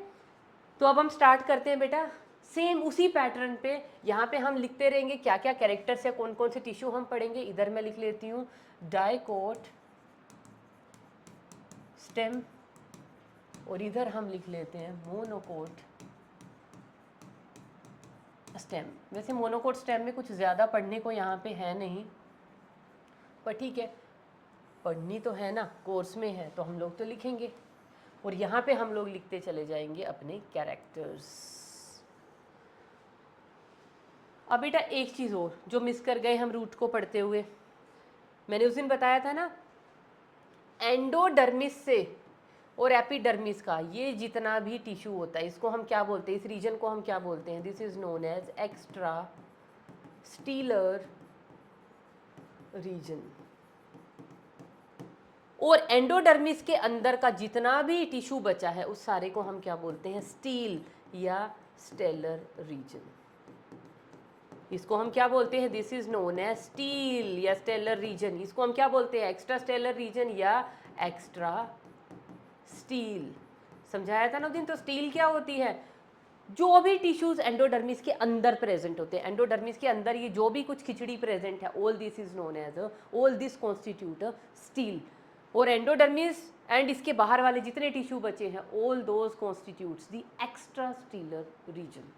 तो अब हम स्टार्ट करते हैं बेटा, सेम उसी पैटर्न पे यहाँ पे हम लिखते रहेंगे क्या क्या कैरेक्टर्स है, कौन कौन से टिश्यू हम पढ़ेंगे। इधर मैं लिख लेती हूँ डाइकोट स्टेम, और इधर हम लिख लेते हैं मोनोकोट स्टेम। वैसे मोनोकोट स्टेम में कुछ ज़्यादा पढ़ने को यहाँ पे है नहीं, पर ठीक है, पढ़नी तो है ना, कोर्स में है तो हम लोग तो लिखेंगे, और यहाँ पे हम लोग लिखते चले जाएंगे अपने कैरेक्टर्स। अब बेटा एक चीज़ और जो मिस कर गए हम रूट को पढ़ते हुए, मैंने उस दिन बताया था ना, एंडोडर्मिस से और एपिडर्मिस का ये जितना भी टिश्यू होता है, इसको हम क्या बोलते हैं, इस रीजन को हम क्या बोलते हैं, this is known as extra stelar region. और एंडोडर्मिस के अंदर का जितना भी टिश्यू बचा है उस सारे को हम क्या बोलते हैं, स्टील या स्टेलर रीजन। इसको हम क्या बोलते हैं, this is known as stele या स्टेलर रीजन। इसको हम क्या बोलते हैं, एक्स्ट्रा स्टेलर रीजन या एक्स्ट्रा स्टील। समझाया था ना दिन। तो स्टील क्या होती है, जो भी टिश्यूज एंडोडर्मिस के अंदर प्रेजेंट होते हैं, एंडोडर्मिस के अंदर ये जो भी कुछ खिचड़ी प्रेजेंट है, all this is known as, all this constitute stele. और एंडोडर्मिस एंड इसके बाहर वाले जितने टिश्यू बचे हैं, all those constitutes the extra stelar region.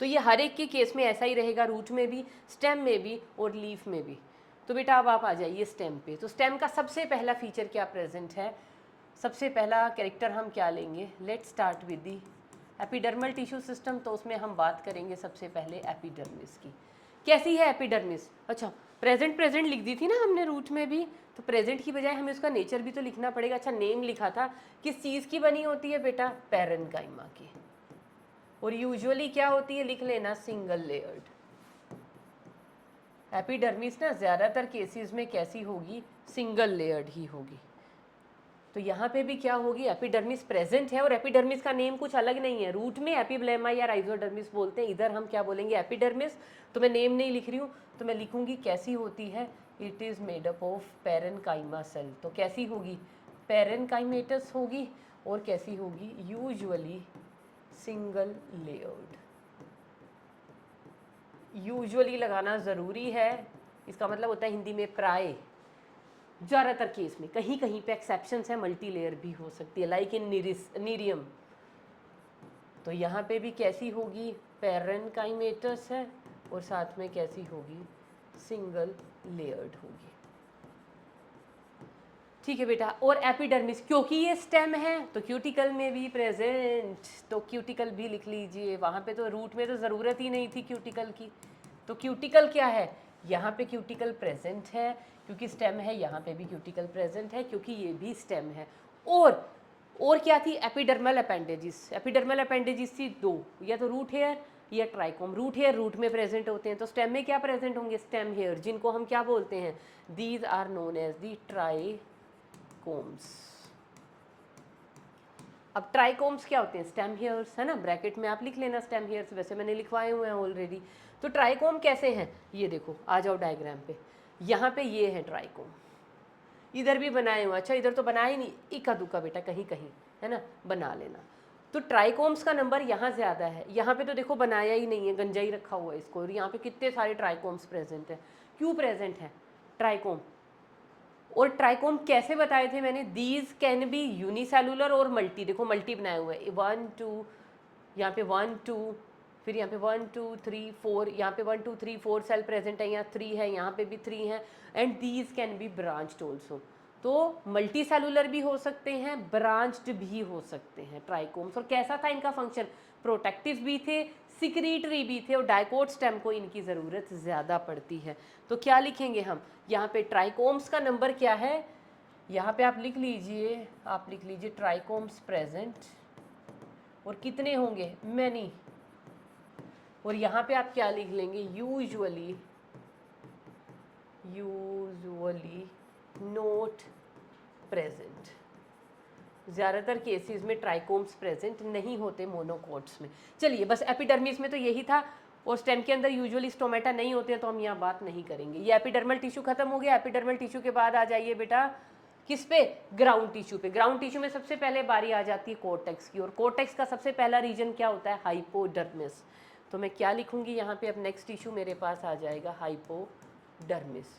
तो ये हर एक के केस में ऐसा ही रहेगा, रूट में भी, स्टेम में भी और लीफ में भी। तो बेटा अब आप आ जाइए स्टेम पे। तो स्टेम का सबसे पहला फीचर क्या प्रेजेंट है, सबसे पहला कैरेक्टर हम क्या लेंगे, let start with the epidermal tissue system. तो उसमें हम बात करेंगे सबसे पहले एपिडर्मिस की। कैसी है एपिडर्मिस? अच्छा, प्रेजेंट प्रेजेंट लिख दी थी ना हमने रूट में भी, तो प्रेजेंट की बजाय हमें उसका नेचर भी तो लिखना पड़ेगा। अच्छा नेम लिखा था, किस चीज़ की बनी होती है बेटा, पैरेन्काइमा की। और यूजुअली क्या होती है, लिख लेना, सिंगल लेयर्ड। एपिडर्मिस ना ज़्यादातर केसेस में कैसी होगी, सिंगल लेयर्ड ही होगी। तो यहाँ पे भी क्या होगी, एपिडर्मिस प्रेजेंट है और एपिडर्मिस का नेम कुछ अलग नहीं है। रूट में एपिब्लेमा या राइजोडर्मिस बोलते हैं, इधर हम क्या बोलेंगे, एपिडर्मिस। तो मैं नेम नहीं लिख रही हूँ, तो मैं लिखूंगी कैसी होती है, it is made up of parenchyma cell. तो कैसी होगी, पैरेन्काइमेटस होगी। और कैसी होगी, यूजुअली सिंगल लेयर्ड। यूजुअली लगाना ज़रूरी है, इसका मतलब होता है हिंदी में प्राय। ज़्यादातर केस में, कहीं कहीं पे एक्सेप्शंस है, मल्टी लेयर भी हो सकती है, लाइक इन नीरियम। तो यहाँ पे भी कैसी होगी, पैरेन्काइमेटस है और साथ में कैसी होगी, सिंगल लेयर्ड होगी। ठीक है बेटा। और एपिडर्मिस, क्योंकि ये स्टेम है तो क्यूटिकल में भी प्रेजेंट, तो क्यूटिकल भी लिख लीजिए। वहाँ पे तो रूट में तो ज़रूरत ही नहीं थी क्यूटिकल की, तो क्यूटिकल क्या है, यहाँ पे क्यूटिकल प्रेजेंट है क्योंकि स्टेम है, यहाँ पे भी क्यूटिकल प्रेजेंट है क्योंकि ये भी स्टेम है। और क्या थी, एपिडर्मल अपेंडेजिस। एपिडर्मल अपेंडेजिस थी दो, या तो रूट हेयर या ट्राइकोम। रूट हेयर रूट में प्रेजेंट होते हैं, तो स्टेम में क्या प्रेजेंट होंगे, स्टेम हेयर, जिनको हम क्या बोलते हैं, these are known as the trichomes. अब ट्राइकोम्स क्या होते हैं, स्टेम हेयर्स, है ना, ब्रैकेट में आप लिख लेना स्टेम हेयर्स, वैसे मैंने लिखवाए हुए हैं ऑलरेडी। तो ट्राइकोम कैसे हैं, ये देखो, आ जाओ डायग्राम पे। यहाँ पे ये है ट्राइकोम, इधर भी बनाए हुए। अच्छा इधर तो बनाया ही नहीं, इक्का दुक्का बेटा कहीं कहीं, है ना, बना लेना। तो ट्राइकोम्स का नंबर यहाँ ज़्यादा है, यहाँ पे तो देखो बनाया ही नहीं है, गंजा ही रखा हुआ है इसको। और यहाँ पे कितने सारे ट्राइकोम्स प्रेजेंट हैं, क्यों प्रेजेंट है ट्राइकोम। और ट्राइकोम कैसे बताए थे मैंने, दीज कैन बी यूनिसेलुलर और मल्टी। देखो मल्टी बनाए हुए हैं, 1 2, यहाँ पे 1 2, फिर यहाँ पे 1 2 3 4, यहाँ पे 1 2 3 4 सेल प्रेजेंट है, यहाँ 3 है, यहाँ पे भी 3 है। And these can be branched also, तो मल्टी सेलुलर भी हो सकते हैं, ब्रांच्ड भी हो सकते हैं ट्राइकोम्स। और कैसा था इनका फंक्शन, प्रोटेक्टिव भी थे, सिक्रीटरी भी थे, और डाइकोट स्टेम को इनकी ज़रूरत ज़्यादा पड़ती है। तो क्या लिखेंगे हम, यहाँ पे ट्राइकोम्स का नंबर क्या है, यहाँ पे आप लिख लीजिए ट्राइकोम्स प्रेजेंट, और कितने होंगे, मैनी। और यहाँ पे आप क्या लिख लेंगे, यूजुअली नोट प्रेजेंट। ज़्यादातर केसेस में ट्राइकोम्स प्रेजेंट नहीं होते मोनोकोट्स में। चलिए बस एपिडर्मिस में तो यही था, और स्टेम के अंदर यूजुअली स्टोमेटा नहीं होते हैं, तो हम यहाँ बात नहीं करेंगे। ये एपिडर्मल टिश्यू खत्म हो गया। एपिडर्मल टिश्यू के बाद आ जाइए बेटा किस पे, ग्राउंड टिश्यू पे। ग्राउंड टिश्यू में सबसे पहले बारी आ जाती है कोर्टेक्स की, और कोर्टेक्स का सबसे पहला रीजन क्या होता है, हाइपोडर्मिस। तो मैं क्या लिखूंगी यहाँ पे, अब नेक्स्ट टिश्यू मेरे पास आ जाएगा हाइपोडर्मिस।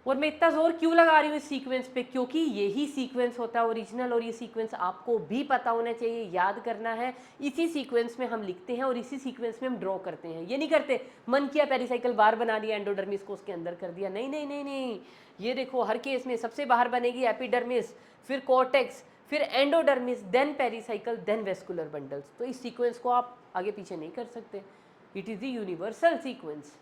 और मैं इतना जोर क्यों लगा रही हूँ इस सीक्वेंस पे, क्योंकि यही सीक्वेंस होता है ओरिजिनल, और ये सीक्वेंस आपको भी पता होना चाहिए, याद करना है। इसी सीक्वेंस में हम लिखते हैं और इसी सीक्वेंस में हम ड्रॉ करते हैं। ये नहीं करते मन किया पेरिसाइकिल बाहर बना दिया, एंडोडर्मिस को उसके अंदर कर दिया, नहीं नहीं नहीं नहीं। ये देखो हर केस में सबसे बाहर बनेगी एपिडर्मिस, फिर कॉर्टेक्स, फिर endodermis, then pericycle, then vascular bundles. तो इस सीक्वेंस को आप आगे पीछे नहीं कर सकते, it is the universal sequence.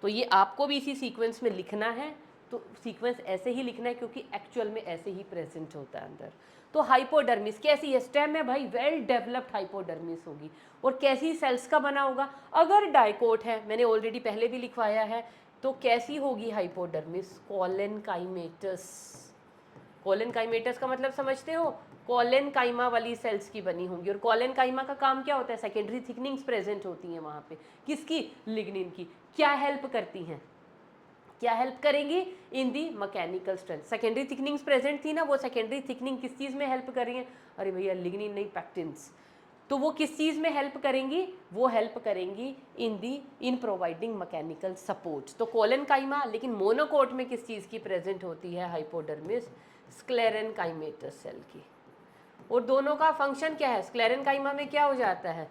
तो ये आपको भी इसी सीक्वेंस में लिखना है। तो सीक्वेंस ऐसे ही लिखना है क्योंकि एक्चुअल में ऐसे ही प्रेजेंट होता है अंदर। तो हाइपोडर्मिस कैसी है, स्टेम है भाई, वेल डेवलप्ड हाइपोडर्मिस होगी। और कैसी सेल्स का बना होगा, अगर डाइकोट है, मैंने ऑलरेडी पहले भी लिखवाया है, तो कैसी होगी हाइपोडर्मिस, कोलेनकाइमेटस। कोलेनकाइमेटस का मतलब समझते हो, कोलेनकाइमा वाली सेल्स की बनी होंगी। और कोलेनकाइमा का काम क्या होता है, सेकेंडरी थिकनिंग्स प्रेजेंट होती हैं वहाँ पे, किसकी, लिग्निन की। क्या हेल्प करती हैं, क्या हेल्प करेंगी, in the mechanical strength. Secondary thickenings present थी ना, वो सेकेंडरी थिकनिंग किस चीज़ में हेल्प कर रही है, अरे भैया लिग्निन नहीं, पैक्टिन्स। तो वो किस चीज़ में हेल्प करेंगी, वो हेल्प करेंगी इन प्रोवाइडिंग मैकेनिकल सपोर्ट। तो कोलेनकाइमा, लेकिन मोनोकोट में किस चीज़ की प्रेजेंट होती है, हाइपोडर्मिस स्क्लेरेनकाइमेटस सेल की। और दोनों का फंक्शन क्या है, स्क्लेरेनकाइमा में क्या हो जाता है,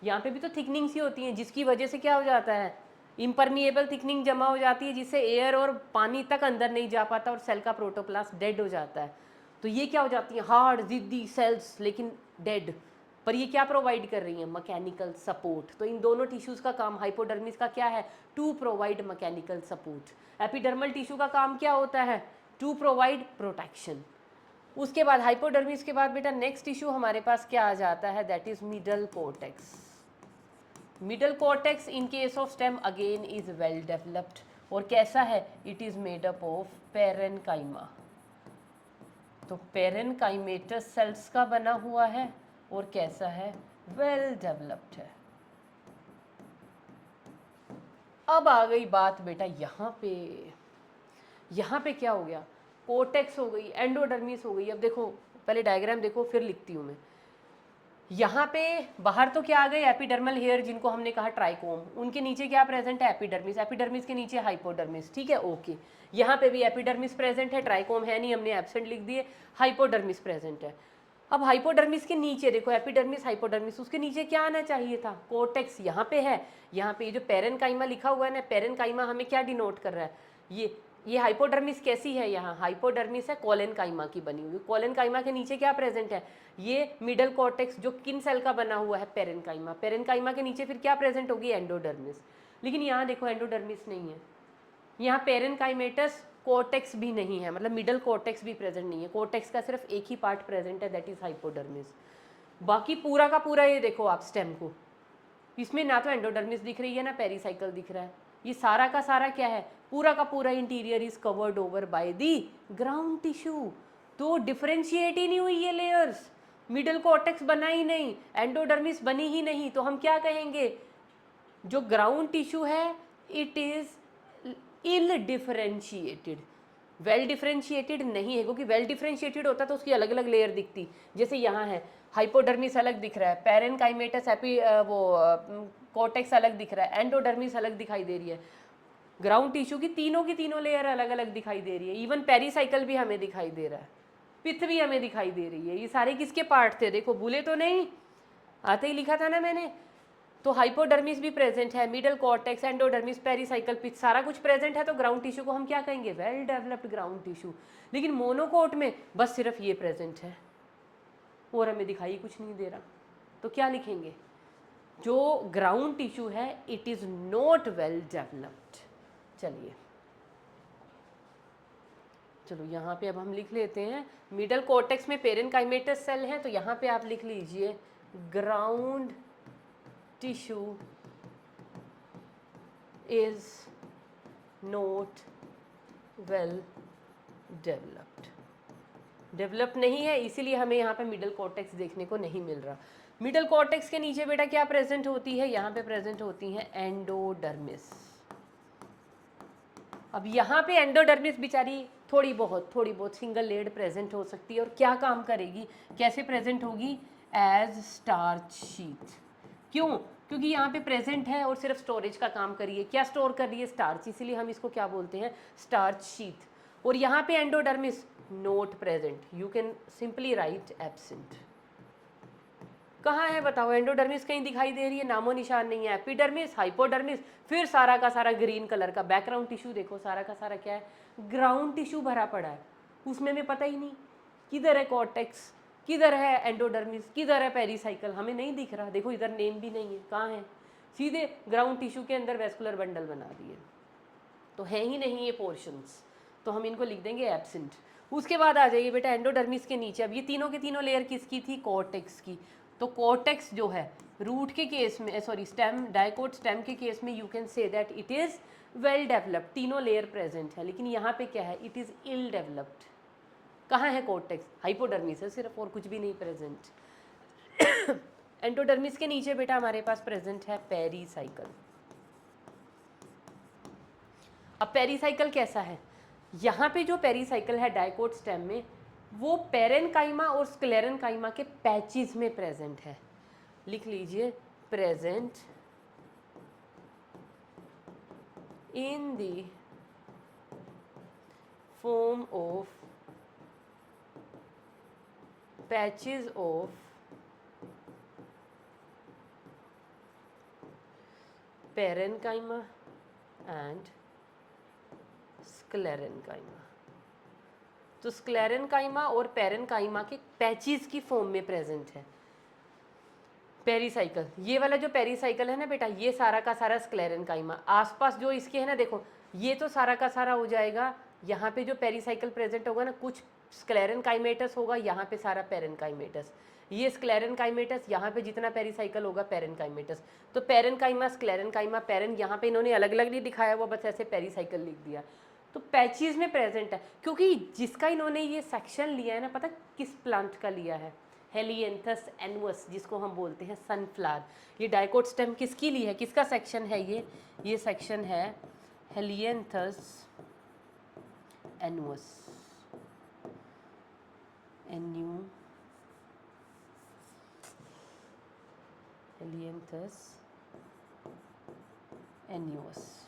यहाँ पे भी तो थिकनिंग्स ही होती हैं, जिसकी वजह से क्या हो जाता है, इम्परमिएबल थिकनिंग जमा हो जाती है, जिससे एयर और पानी तक अंदर नहीं जा पाता और सेल का प्रोटोप्लास्ट डेड हो जाता है। तो ये क्या हो जाती है, हार्ड जिद्दी सेल्स, लेकिन डेड। पर ये क्या प्रोवाइड कर रही है, मैकेनिकल सपोर्ट। तो इन दोनों टिश्यूज़ का काम, हाइपोडर्मिस का क्या है, to provide mechanical support. Epidermal tissue का काम क्या होता है, टू प्रोवाइड प्रोटेक्शन। उसके बाद हाइपोडर्मिस के बाद बेटा नेक्स्ट टिश्यू हमारे पास क्या आ जाता है, that is middle cortex. Middle cortex in case of stem again is well developed, और कैसा है, it is made up of parenchyma. तो पेरेनकाइमेटस सेल्स का बना हुआ है और कैसा है, वेल डेवलप्ड है। अब आ गई बात बेटा यहाँ पे क्या हो गया, कोर्टेक्स हो गई, एंडोडर्मिस हो गई। अब देखो पहले डायग्राम देखो फिर लिखती हूँ मैं। यहाँ पे बाहर तो क्या आ गए, एपिडर्मल हेयर जिनको हमने कहा ट्राइकोम, उनके नीचे क्या प्रेजेंट है, एपिडर्मिस, एपिडर्मिस के नीचे हाइपोडर्मिस, ठीक है ओके। यहाँ पे भी एपिडर्मिस प्रेजेंट है, ट्राइकोम है नहीं, हमने एब्सेंट लिख दिए, हाइपोडर्मिस प्रेजेंट है। अब हाइपोडर्मिस के नीचे देखो, एपिडर्मिस हाइपोडर्मिस, उसके नीचे क्या आना चाहिए था, कोर्टेक्स यहाँ पे है। यहाँ पे ये जो पेरेनकाइमा लिखा हुआ है ना, पेरेनकाइमा हमें क्या डिनोट कर रहा है, ये हाइपोडर्मिस कैसी है, यहाँ हाइपोडर्मिस है कोलेनकाइमा की बनी हुई। कोलेनकाइमा के नीचे क्या प्रेजेंट है, ये मिडल कॉर्टेक्स जो किन सेल का बना हुआ है, पेरेनकाइमा। पेरेनकाइमा के नीचे फिर क्या प्रेजेंट होगी, एंडोडर्मिस। लेकिन यहाँ देखो एंडोडर्मिस नहीं है, यहाँ पेरेनकाइमेटस कॉर्टेक्स भी नहीं है, मतलब मिडल कॉर्टेक्स भी प्रेजेंट नहीं है। कॉर्टेक्स का सिर्फ एक ही पार्ट प्रेजेंट है, दैट इज हाइपोडर्मिस। बाकी पूरा का पूरा ये देखो आप स्टेम को, इसमें ना तो एंडोडर्मिस दिख रही है ना पेरीसाइकिल दिख रहा है। ये सारा का सारा क्या है, पूरा का पूरा interior is covered over by the ground tissue. तो डिफरेंशिएट ही नहीं हुई ये लेयर्स, मिडल कॉर्टेक्स बना ही नहीं, एंडोडर्मिस बनी ही नहीं, तो हम क्या कहेंगे, जो ग्राउंड टिश्यू है it is ill differentiated. Well differentiated नहीं है, क्योंकि वेल डिफरेंशिएटेड होता तो उसकी अलग अलग लेयर दिखती। जैसे यहाँ है, हाइपोडर्मिस अलग दिख रहा है, पेरेनकाइमेटस कॉर्टेक्स अलग दिख रहा है, एंडोडर्मिस अलग दिखाई दे रही है। ग्राउंड टिश्यू की तीनों लेयर अलग अलग दिखाई दे रही है। इवन पेरीसाइकिल भी हमें दिखाई दे रहा है, पित्त भी हमें दिखाई दे रही है। ये सारे किसके पार्ट थे, देखो भूले तो नहीं, आते ही लिखा था ना मैंने। तो हाइपोडर्मिस भी प्रेजेंट है, middle cortex, endodermis, pericycle, pitch, सारा कुछ प्रेजेंट है। तो ग्राउंड टिश्यू को हम क्या कहेंगे, वेल डेवलप्ड ग्राउंड टिश्यू। लेकिन मोनोकोट में बस सिर्फ ये प्रेजेंट है और हमें दिखाई कुछ नहीं दे रहा। तो क्या लिखेंगे, जो ग्राउंड टिश्यू है it is not well developed. चलिए चलो यहाँ पे अब हम लिख लेते हैं, मिडल कॉर्टेक्स में पेरेनकाइमेटस सेल है, तो यहाँ पे आप लिख लीजिए ground tissue is not well developed। Develop नहीं है, इसीलिए हमें यहाँ पे मिडल कॉर्टेक्स देखने को नहीं मिल रहा। मिडल कॉर्टेक्स के नीचे बेटा क्या प्रेजेंट होती है, यहाँ पे प्रेजेंट होती है एंडोडर्मिस। अब यहाँ पे एंडोडर्मिस बेचारी थोड़ी बहुत सिंगल लेयर्ड प्रेजेंट हो सकती है, और क्या काम करेगी, कैसे प्रेजेंट होगी, एज स्टार्च शीट। क्यों, क्योंकि यहाँ पे प्रेजेंट है और सिर्फ स्टोरेज का काम करिए। क्या स्टोर कर रही है, स्टार्च, इसीलिए हम इसको क्या बोलते हैं, स्टार्च शीट। और यहाँ पे endodermis note present, you can simply write absent. कहाँ है बताओ, एंडोडर्मिस कहीं दिखाई दे रही है, नामो निशान नहीं है। एपिडर्मिस, हाइपोडर्मिस, फिर सारा का सारा ग्रीन कलर का बैकग्राउंड टिश्यू देखो, सारा का सारा क्या है, ग्राउंड टिश्यू भरा पड़ा है। उसमें हमें पता ही नहीं किधर है कॉर्टेक्स, किधर है एंडोडर्मिस, किधर है पेरीसाइकिल, हमें नहीं दिख रहा। देखो इधर नेम भी नहीं है, कहाँ है, सीधे ग्राउंड टिश्यू के अंदर वेस्कुलर बंडल बना दिए, तो है ही नहीं ये पोर्शंस, तो हम इनको लिख देंगे एब्सेंट। उसके बाद आ जाइए बेटा एंडोडर्मिस के नीचे। अब ये तीनों के तीनों लेयर किसकी थी, कॉर्टेक्स की। तो कॉर्टेक्स जो है रूट के केस में, सॉरी स्टेम, डाइकोट स्टेम के केस में, you can say that it is well developed, तीनों लेयर प्रेजेंट है। लेकिन यहाँ पे क्या है, इट इज़ इल डेवलप्ड। कहाँ है कॉर्टेक्स, हाइपोडर्मिस है सिर्फ, और कुछ भी नहीं प्रेजेंट। एंडोडर्मिस के नीचे बेटा हमारे पास प्रेजेंट है पेरीसाइकिल। अब पेरीसाइकिल कैसा है, यहाँ पे जो पेरीसाइकिल है डाइकोट स्टेम में, वो पेरेनकाइमा और स्क्लेरेनकाइमा के पैचेस में प्रेजेंट है। लिख लीजिए, present in the form of patches of parenchyma and sclerenchyma. तो स्क्लेरेनकाइमा और पेरेनकाइमा के पैचेस की फॉर्म में प्रेजेंट है। पेरीसाइकिल, ये वाला जो पेरीसाइकिल है ना बेटा, ये सारा का सारा स्क्लेरेनकाइमा, आसपास जो इसके है ना, देखो ये तो सारा का सारा हो जाएगा, यहाँ पे जो पेरीसाइकिल प्रेजेंट होगा ना, कुछ स्क्लेरेनकाइमेटस होगा, यहाँ पे सारा पेरेनकाइमेटस, ये स्क्लेरेनकाइमेटस, यहाँ पे जितना पेरीसाइकिल होगा पेरेनकाइमेटस। तो पेरेनकाइमा, स्क्लेरेनकाइमा, पेरेन, यहाँ पे इन्होंने अलग अलग नहीं दिखाया हुआ, बस ऐसे पेरीसाइकिल लिख दिया। तो पैचीज में प्रेजेंट है, क्योंकि जिसका इन्होंने ये सेक्शन लिया है ना, पता किस प्लांट का लिया है? हेलिएंथस एनुअस, जिसको हम बोलते हैं सनफ्लावर। ये डाइकोट स्टेम किसकी ली है, किसका सेक्शन है ये सेक्शन है हेलिएंथस एनुअस, हेलिएंथस एनुअस।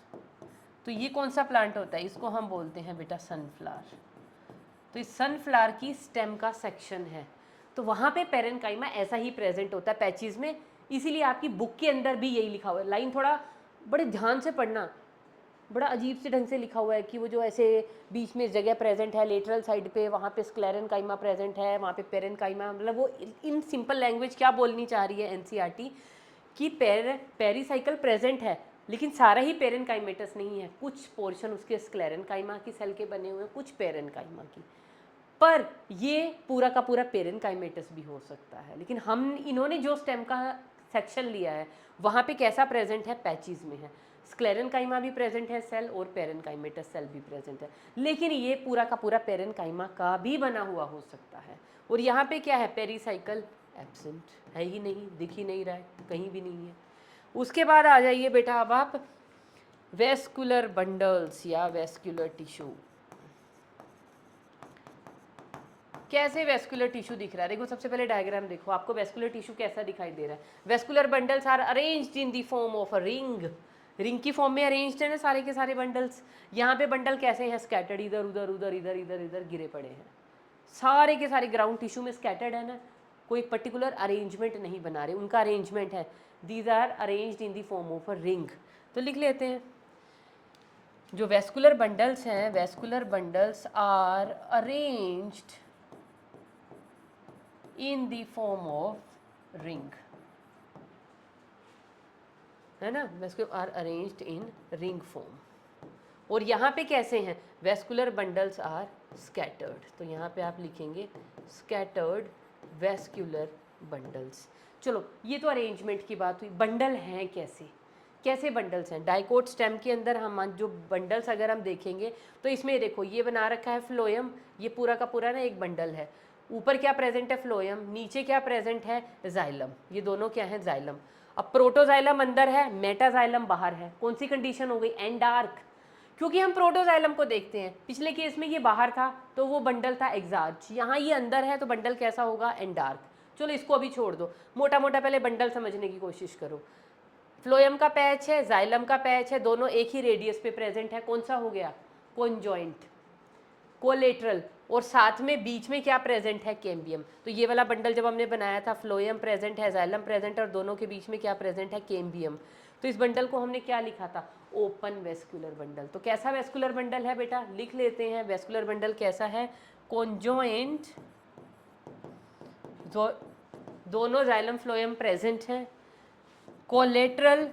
तो ये कौन सा प्लांट होता है? इसको हम बोलते हैं बेटा सनफ्लावर। तो इस सनफ्लावर की स्टेम का सेक्शन है, तो वहाँ पे पेरेनकाइमा ऐसा ही प्रेजेंट होता है पैचीज में, इसीलिए आपकी बुक के अंदर भी यही लिखा हुआ है। लाइन थोड़ा बड़े ध्यान से पढ़ना, बड़ा अजीब से ढंग से लिखा हुआ है कि वो जो ऐसे बीच में जगह प्रेजेंट है लेटरल साइड पे, वहाँ पे स्क्लेरेनकाइमा प्रेजेंट है, वहाँ पे पेरेनकाइमा, मतलब वो इन सिंपल लैंग्वेज क्या बोलनी चाह रही है एनसीईआरटी कि पेरीसाइकिल प्रेजेंट है, लेकिन सारा ही पेरेनकाइमेटस नहीं है, कुछ पोर्शन उसके स्क्लेरेनकाइमा की सेल के बने हुए हैं, कुछ पेरेनकाइमा की, पर ये पूरा का पूरा पेरेनकाइमेटस भी हो सकता है। लेकिन हम इन्होंने जो स्टेम का सेक्शन लिया है वहाँ पे कैसा प्रेजेंट है? पैचीज में है, स्क्लेरेनकाइमा भी प्रेजेंट है सेल और पेरेनकाइमेटस सेल भी प्रेजेंट है, लेकिन ये पूरा का पूरा पेरेनकाइमा का भी बना हुआ हो सकता है। और यहाँ पे क्या है? पेरीसाइकिल एब्सेंट है ही नहीं, दिख ही नहीं रहा है, कहीं भी नहीं है। उसके बाद आ जाइए बेटा अब आप वेस्कुलर बंडल्स या वेस्कुलर टिश्यू। कैसे वेस्कुलर टिश्यू दिख रहा है? देखो सबसे पहले डायग्राम देखो, आपको वेस्कुलर टिश्यू कैसा दिखाई दे रहा है? Vascular bundles are arranged in the form of a ring, ring की फॉर्म में अरेंज्ड है ना सारे के सारे बंडल्स। यहाँ पे बंडल कैसे हैं? स्कैटर्ड, इधर उधर उधर इधर इधर इधर गिरे पड़े हैं, सारे के सारे ग्राउंड टिश्यू में स्कैटर्ड है ना, कोई पर्टिकुलर अरेंजमेंट नहीं बना रहे, उनका अरेंजमेंट है, these are arranged in the form of a ring. तो लिख लेते हैं, जो वेस्कुलर बंडल्स हैं, vascular bundles are arranged in the form of ring, है ना, vascular are arranged in ring form. और यहाँ पे कैसे हैं? वेस्कुलर बंडल्स आर स्कैटर्ड, तो यहाँ पे आप लिखेंगे स्कैटर्ड वेस्कुलर बंडल्स। चलो ये तो अरेंजमेंट की बात हुई, बंडल हैं कैसे, कैसे बंडल्स हैं? डाइकोट स्टेम के अंदर हम जो बंडल्स अगर हम देखेंगे तो इसमें देखो ये बना रखा है फ्लोएम, ये पूरा का पूरा ना एक बंडल है, ऊपर क्या प्रेजेंट है? फ्लोएम, नीचे क्या प्रेजेंट है? जाइलम, ये दोनों क्या है? जाइलम। अब प्रोटोजाइलम अंदर है, मेटाजाइलम बाहर है, कौन सी कंडीशन हो गई? एंडार्क, क्योंकि हम प्रोटोजाइलम को देखते हैं, पिछले केस में ये बाहर था तो वो बंडल था एग्जार्च, यहाँ ये अंदर है तो बंडल कैसा होगा? एंडार्क। चलो इसको अभी छोड़ दो, मोटा मोटा पहले बंडल समझने की कोशिश करो। फ्लोएम का पैच है, जाइलम का पैच है, दोनों एक ही रेडियस पे प्रेजेंट है, कौन सा हो गया? कॉन्जॉइंट, कोलेटरल, और साथ में बीच में क्या प्रेजेंट है? कैम्बियम। तो ये वाला बंडल जब हमने बनाया था, फ्लोएम प्रेजेंट है, जाइलम प्रेजेंट है, और दोनों के बीच में क्या प्रेजेंट है? कैम्बियम। तो इस बंडल को हमने क्या लिखा था? Open vascular bundle. तो कैसा वेस्कुलर बंडल है बेटा? लिख लेते हैं, वेस्कुलर बंडल कैसा है? कॉन्जॉइंट, दोनों जाइलम फ्लोएम प्रेजेंट हैं, कोलेटरल,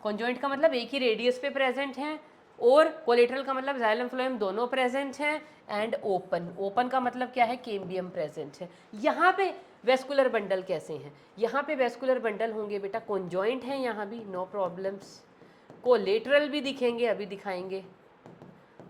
कॉन्जॉइंट का मतलब एक ही रेडियस पे प्रेजेंट हैं, और कोलेटरल का मतलब जाइलम फ्लोएम दोनों प्रेजेंट हैं, एंड ओपन, ओपन का मतलब क्या है? कैम्बियम प्रेजेंट है। यहाँ पे वेस्कुलर बंडल कैसे हैं? यहाँ पे वेस्कुलर बंडल होंगे बेटा कॉन्जॉइंट हैं, यहाँ भी नो प्रॉब्लम्स, कोलेटरल भी दिखेंगे, अभी दिखाएंगे,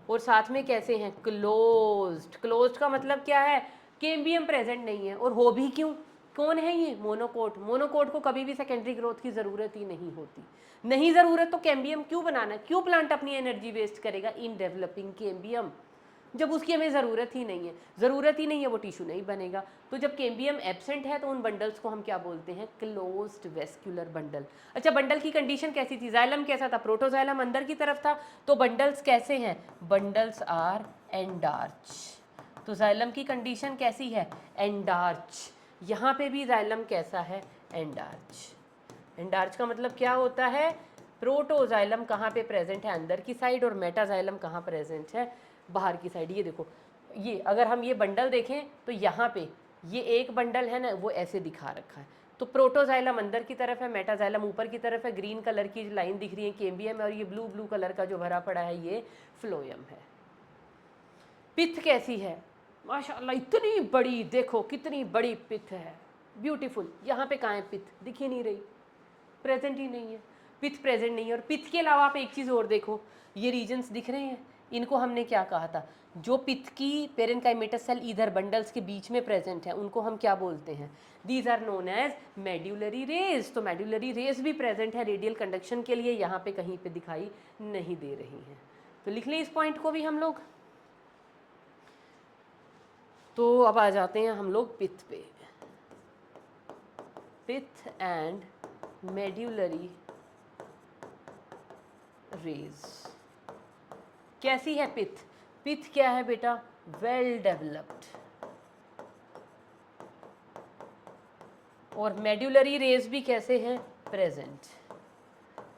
और साथ में कैसे हैं? क्लोज्ड, क्लोज्ड का मतलब क्या है? कैम्बियम प्रेजेंट नहीं है, और हो भी क्यों? कौन है ये? मोनोकोट। मोनोकोट को कभी भी सेकेंडरी ग्रोथ की ज़रूरत ही नहीं होती, नहीं ज़रूरत तो कैम्बियम क्यों बनाना? क्यों प्लांट अपनी एनर्जी वेस्ट करेगा इन डेवलपिंग कैम्बियम, जब उसकी हमें ज़रूरत ही नहीं है, ज़रूरत ही नहीं है वो टिश्यू नहीं बनेगा। तो जब कैम्बियम एब्सेंट है तो उन बंडल्स को हम क्या बोलते हैं? Closed vascular bundle. अच्छा, बंडल की कंडीशन कैसी थी? जाइलम कैसा था? प्रोटोजाइलम अंदर की तरफ था, तो बंडल्स कैसे हैं? Bundles are endarch. तो जाइलम की कंडीशन कैसी है? एंडार्च। यहाँ पे भी जाइलम कैसा है? एंडार्च। एंडार्च का मतलब क्या होता है? प्रोटोजाइलम कहाँ पे प्रेजेंट है? अंदर की साइड, और मेटाजाइलम कहाँ प्रेजेंट है? बाहर की साइड। ये देखो, ये अगर हम ये बंडल देखें तो यहाँ पे ये एक बंडल है ना, वो ऐसे दिखा रखा है। तो प्रोटोजाइलम अंदर की तरफ है, मेटाजाइलम ऊपर की तरफ है। ग्रीन कलर की लाइन दिख रही है कैम्बियम है, और ये ब्लू ब्लू कलर का जो भरा पड़ा है ये फ्लोयम है। पिथ कैसी है, माशाल्लाह इतनी बड़ी, देखो कितनी बड़ी पिथ है, ब्यूटीफुल। यहाँ पे कहाँ है पिथ, दिख ही नहीं रही, प्रेजेंट ही नहीं है, पिथ प्रेजेंट नहीं है। और पिथ के अलावा आप एक चीज़ और देखो, ये रीजन्स दिख रहे हैं, इनको हमने क्या कहा था, जो पिथ की पेरेन्काइमेटस सेल इधर बंडल्स के बीच में प्रेजेंट है उनको हम क्या बोलते हैं, these are known as medullary rays. तो मेड्यूलरी रेज भी प्रेजेंट है रेडियल कंडक्शन के लिए, यहाँ पे कहीं पे दिखाई नहीं दे रही हैं। तो लिख लें इस पॉइंट को भी हम लोग। तो अब आ जाते हैं हम लोग पिथ पे, पिथ एंड मेड्यूलरी रेज। कैसी है पिथ, पिथ क्या है बेटा, वेल डेवलप्ड। और मेड्यूलरी रेज भी कैसे हैं, प्रेजेंट।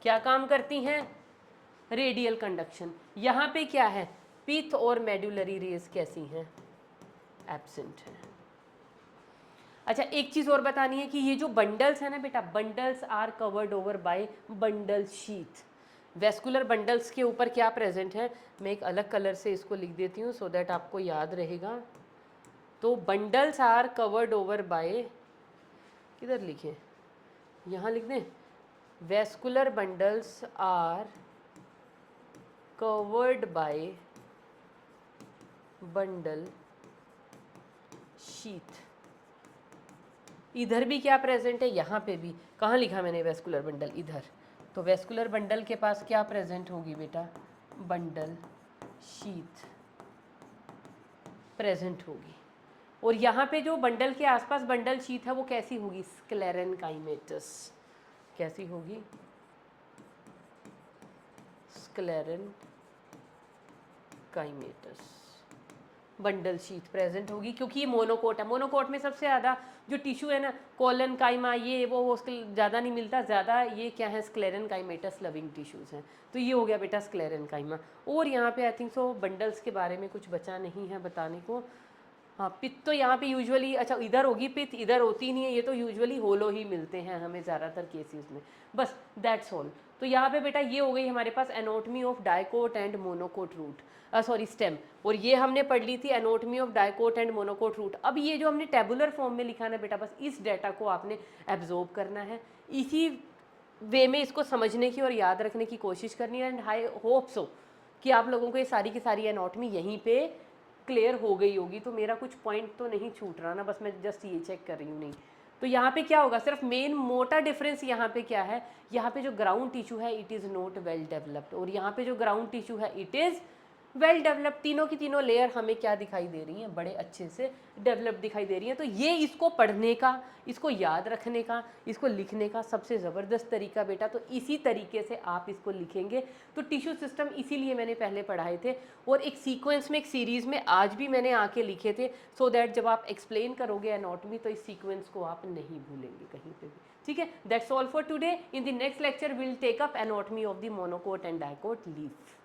क्या काम करती हैं, रेडियल कंडक्शन। यहाँ पे क्या है, पिथ और मेड्यूलरी रेज कैसी हैं, एब्सेंट है। अच्छा एक चीज़ और बतानी है कि ये जो बंडल्स है ना बेटा, bundles are covered over by bundle sheath. Vascular bundles के ऊपर क्या प्रेजेंट है, मैं एक अलग कलर से इसको लिख देती हूँ सो दैट आपको याद रहेगा। तो bundles are covered over by, किधर लिखें, यहाँ लिख दें, vascular bundles are covered by bundle sheath. इधर भी क्या प्रेजेंट है, यहाँ पे भी, कहाँ लिखा मैंने वेस्कुलर बंडल, इधर। तो वेस्कुलर बंडल के पास क्या प्रेजेंट होगी बेटा, बंडल शीथ प्रेजेंट होगी। और यहाँ पे जो बंडल के आसपास बंडल शीथ है वो कैसी होगी, स्क्लेरेनकाइमेटस। कैसी होगी, स्क्लेरेनकाइमेटस बंडल शीथ प्रेजेंट होगी, क्योंकि ये मोनोकोट है। मोनोकोट में सबसे ज़्यादा जो टिश्यू है ना, कोलन काइमा ये वो उसके ज़्यादा नहीं मिलता, ज़्यादा ये क्या है, स्क्लेरेनकाइमेटस लविंग टिश्यूज़ हैं। तो ये हो गया बेटा स्क्लेरेनकाइमा। और यहाँ पे आई थिंक सो बंडल्स के बारे में कुछ बचा नहीं है बताने को। हाँ पिथ तो यहाँ पे यूजुअली, अच्छा इधर होगी पिथ, इधर होती नहीं है, ये तो यूजुअली होलो ही मिलते हैं हमें ज़्यादातर केसेस में, बस दैट्स ऑल। तो यहाँ पे बेटा ये हो गई हमारे पास anatomy of dicot and monocot root, sorry stem. और ये हमने पढ़ ली थी anatomy of dicot and monocot root. अब ये जो हमने टेबुलर फॉर्म में लिखा ना बेटा, बस इस डाटा को आपने एब्जॉर्ब करना है, इसी वे में इसको समझने की और याद रखने की कोशिश करनी है। एंड आई होप सो कि आप लोगों को ये सारी की सारी एनोटमी यहीं पे क्लियर हो गई होगी। तो मेरा कुछ पॉइंट तो नहीं छूट रहा ना, बस मैं जस्ट ये चेक कर रही हूँ। नहीं तो यहाँ पे क्या होगा, सिर्फ मेन मोटा डिफरेंस यहाँ पे क्या है, यहाँ पे जो ग्राउंड टिश्यू है it is not well developed, और यहाँ पे जो ग्राउंड टिश्यू है इट इज़ वेल डेवलप्ड। तीनों की तीनों लेयर हमें क्या दिखाई दे रही हैं, बड़े अच्छे से डेवलप दिखाई दे रही हैं। तो ये इसको पढ़ने का, इसको याद रखने का, इसको लिखने का सबसे ज़बरदस्त तरीका बेटा। तो इसी तरीके से आप इसको लिखेंगे। तो टिश्यू सिस्टम इसीलिए मैंने पहले पढ़ाए थे, और एक सीक्वेंस में, एक सीरीज़ में आज भी मैंने आके लिखे थे, सो दैट जब आप एक्सप्लेन करोगे एनाटॉमी तो इस सीक्वेंस को आप नहीं भूलेंगे कहीं पे भी। ठीक है, that's all for today. In the next lecture will take up anatomy of the monocot and dicot leaf.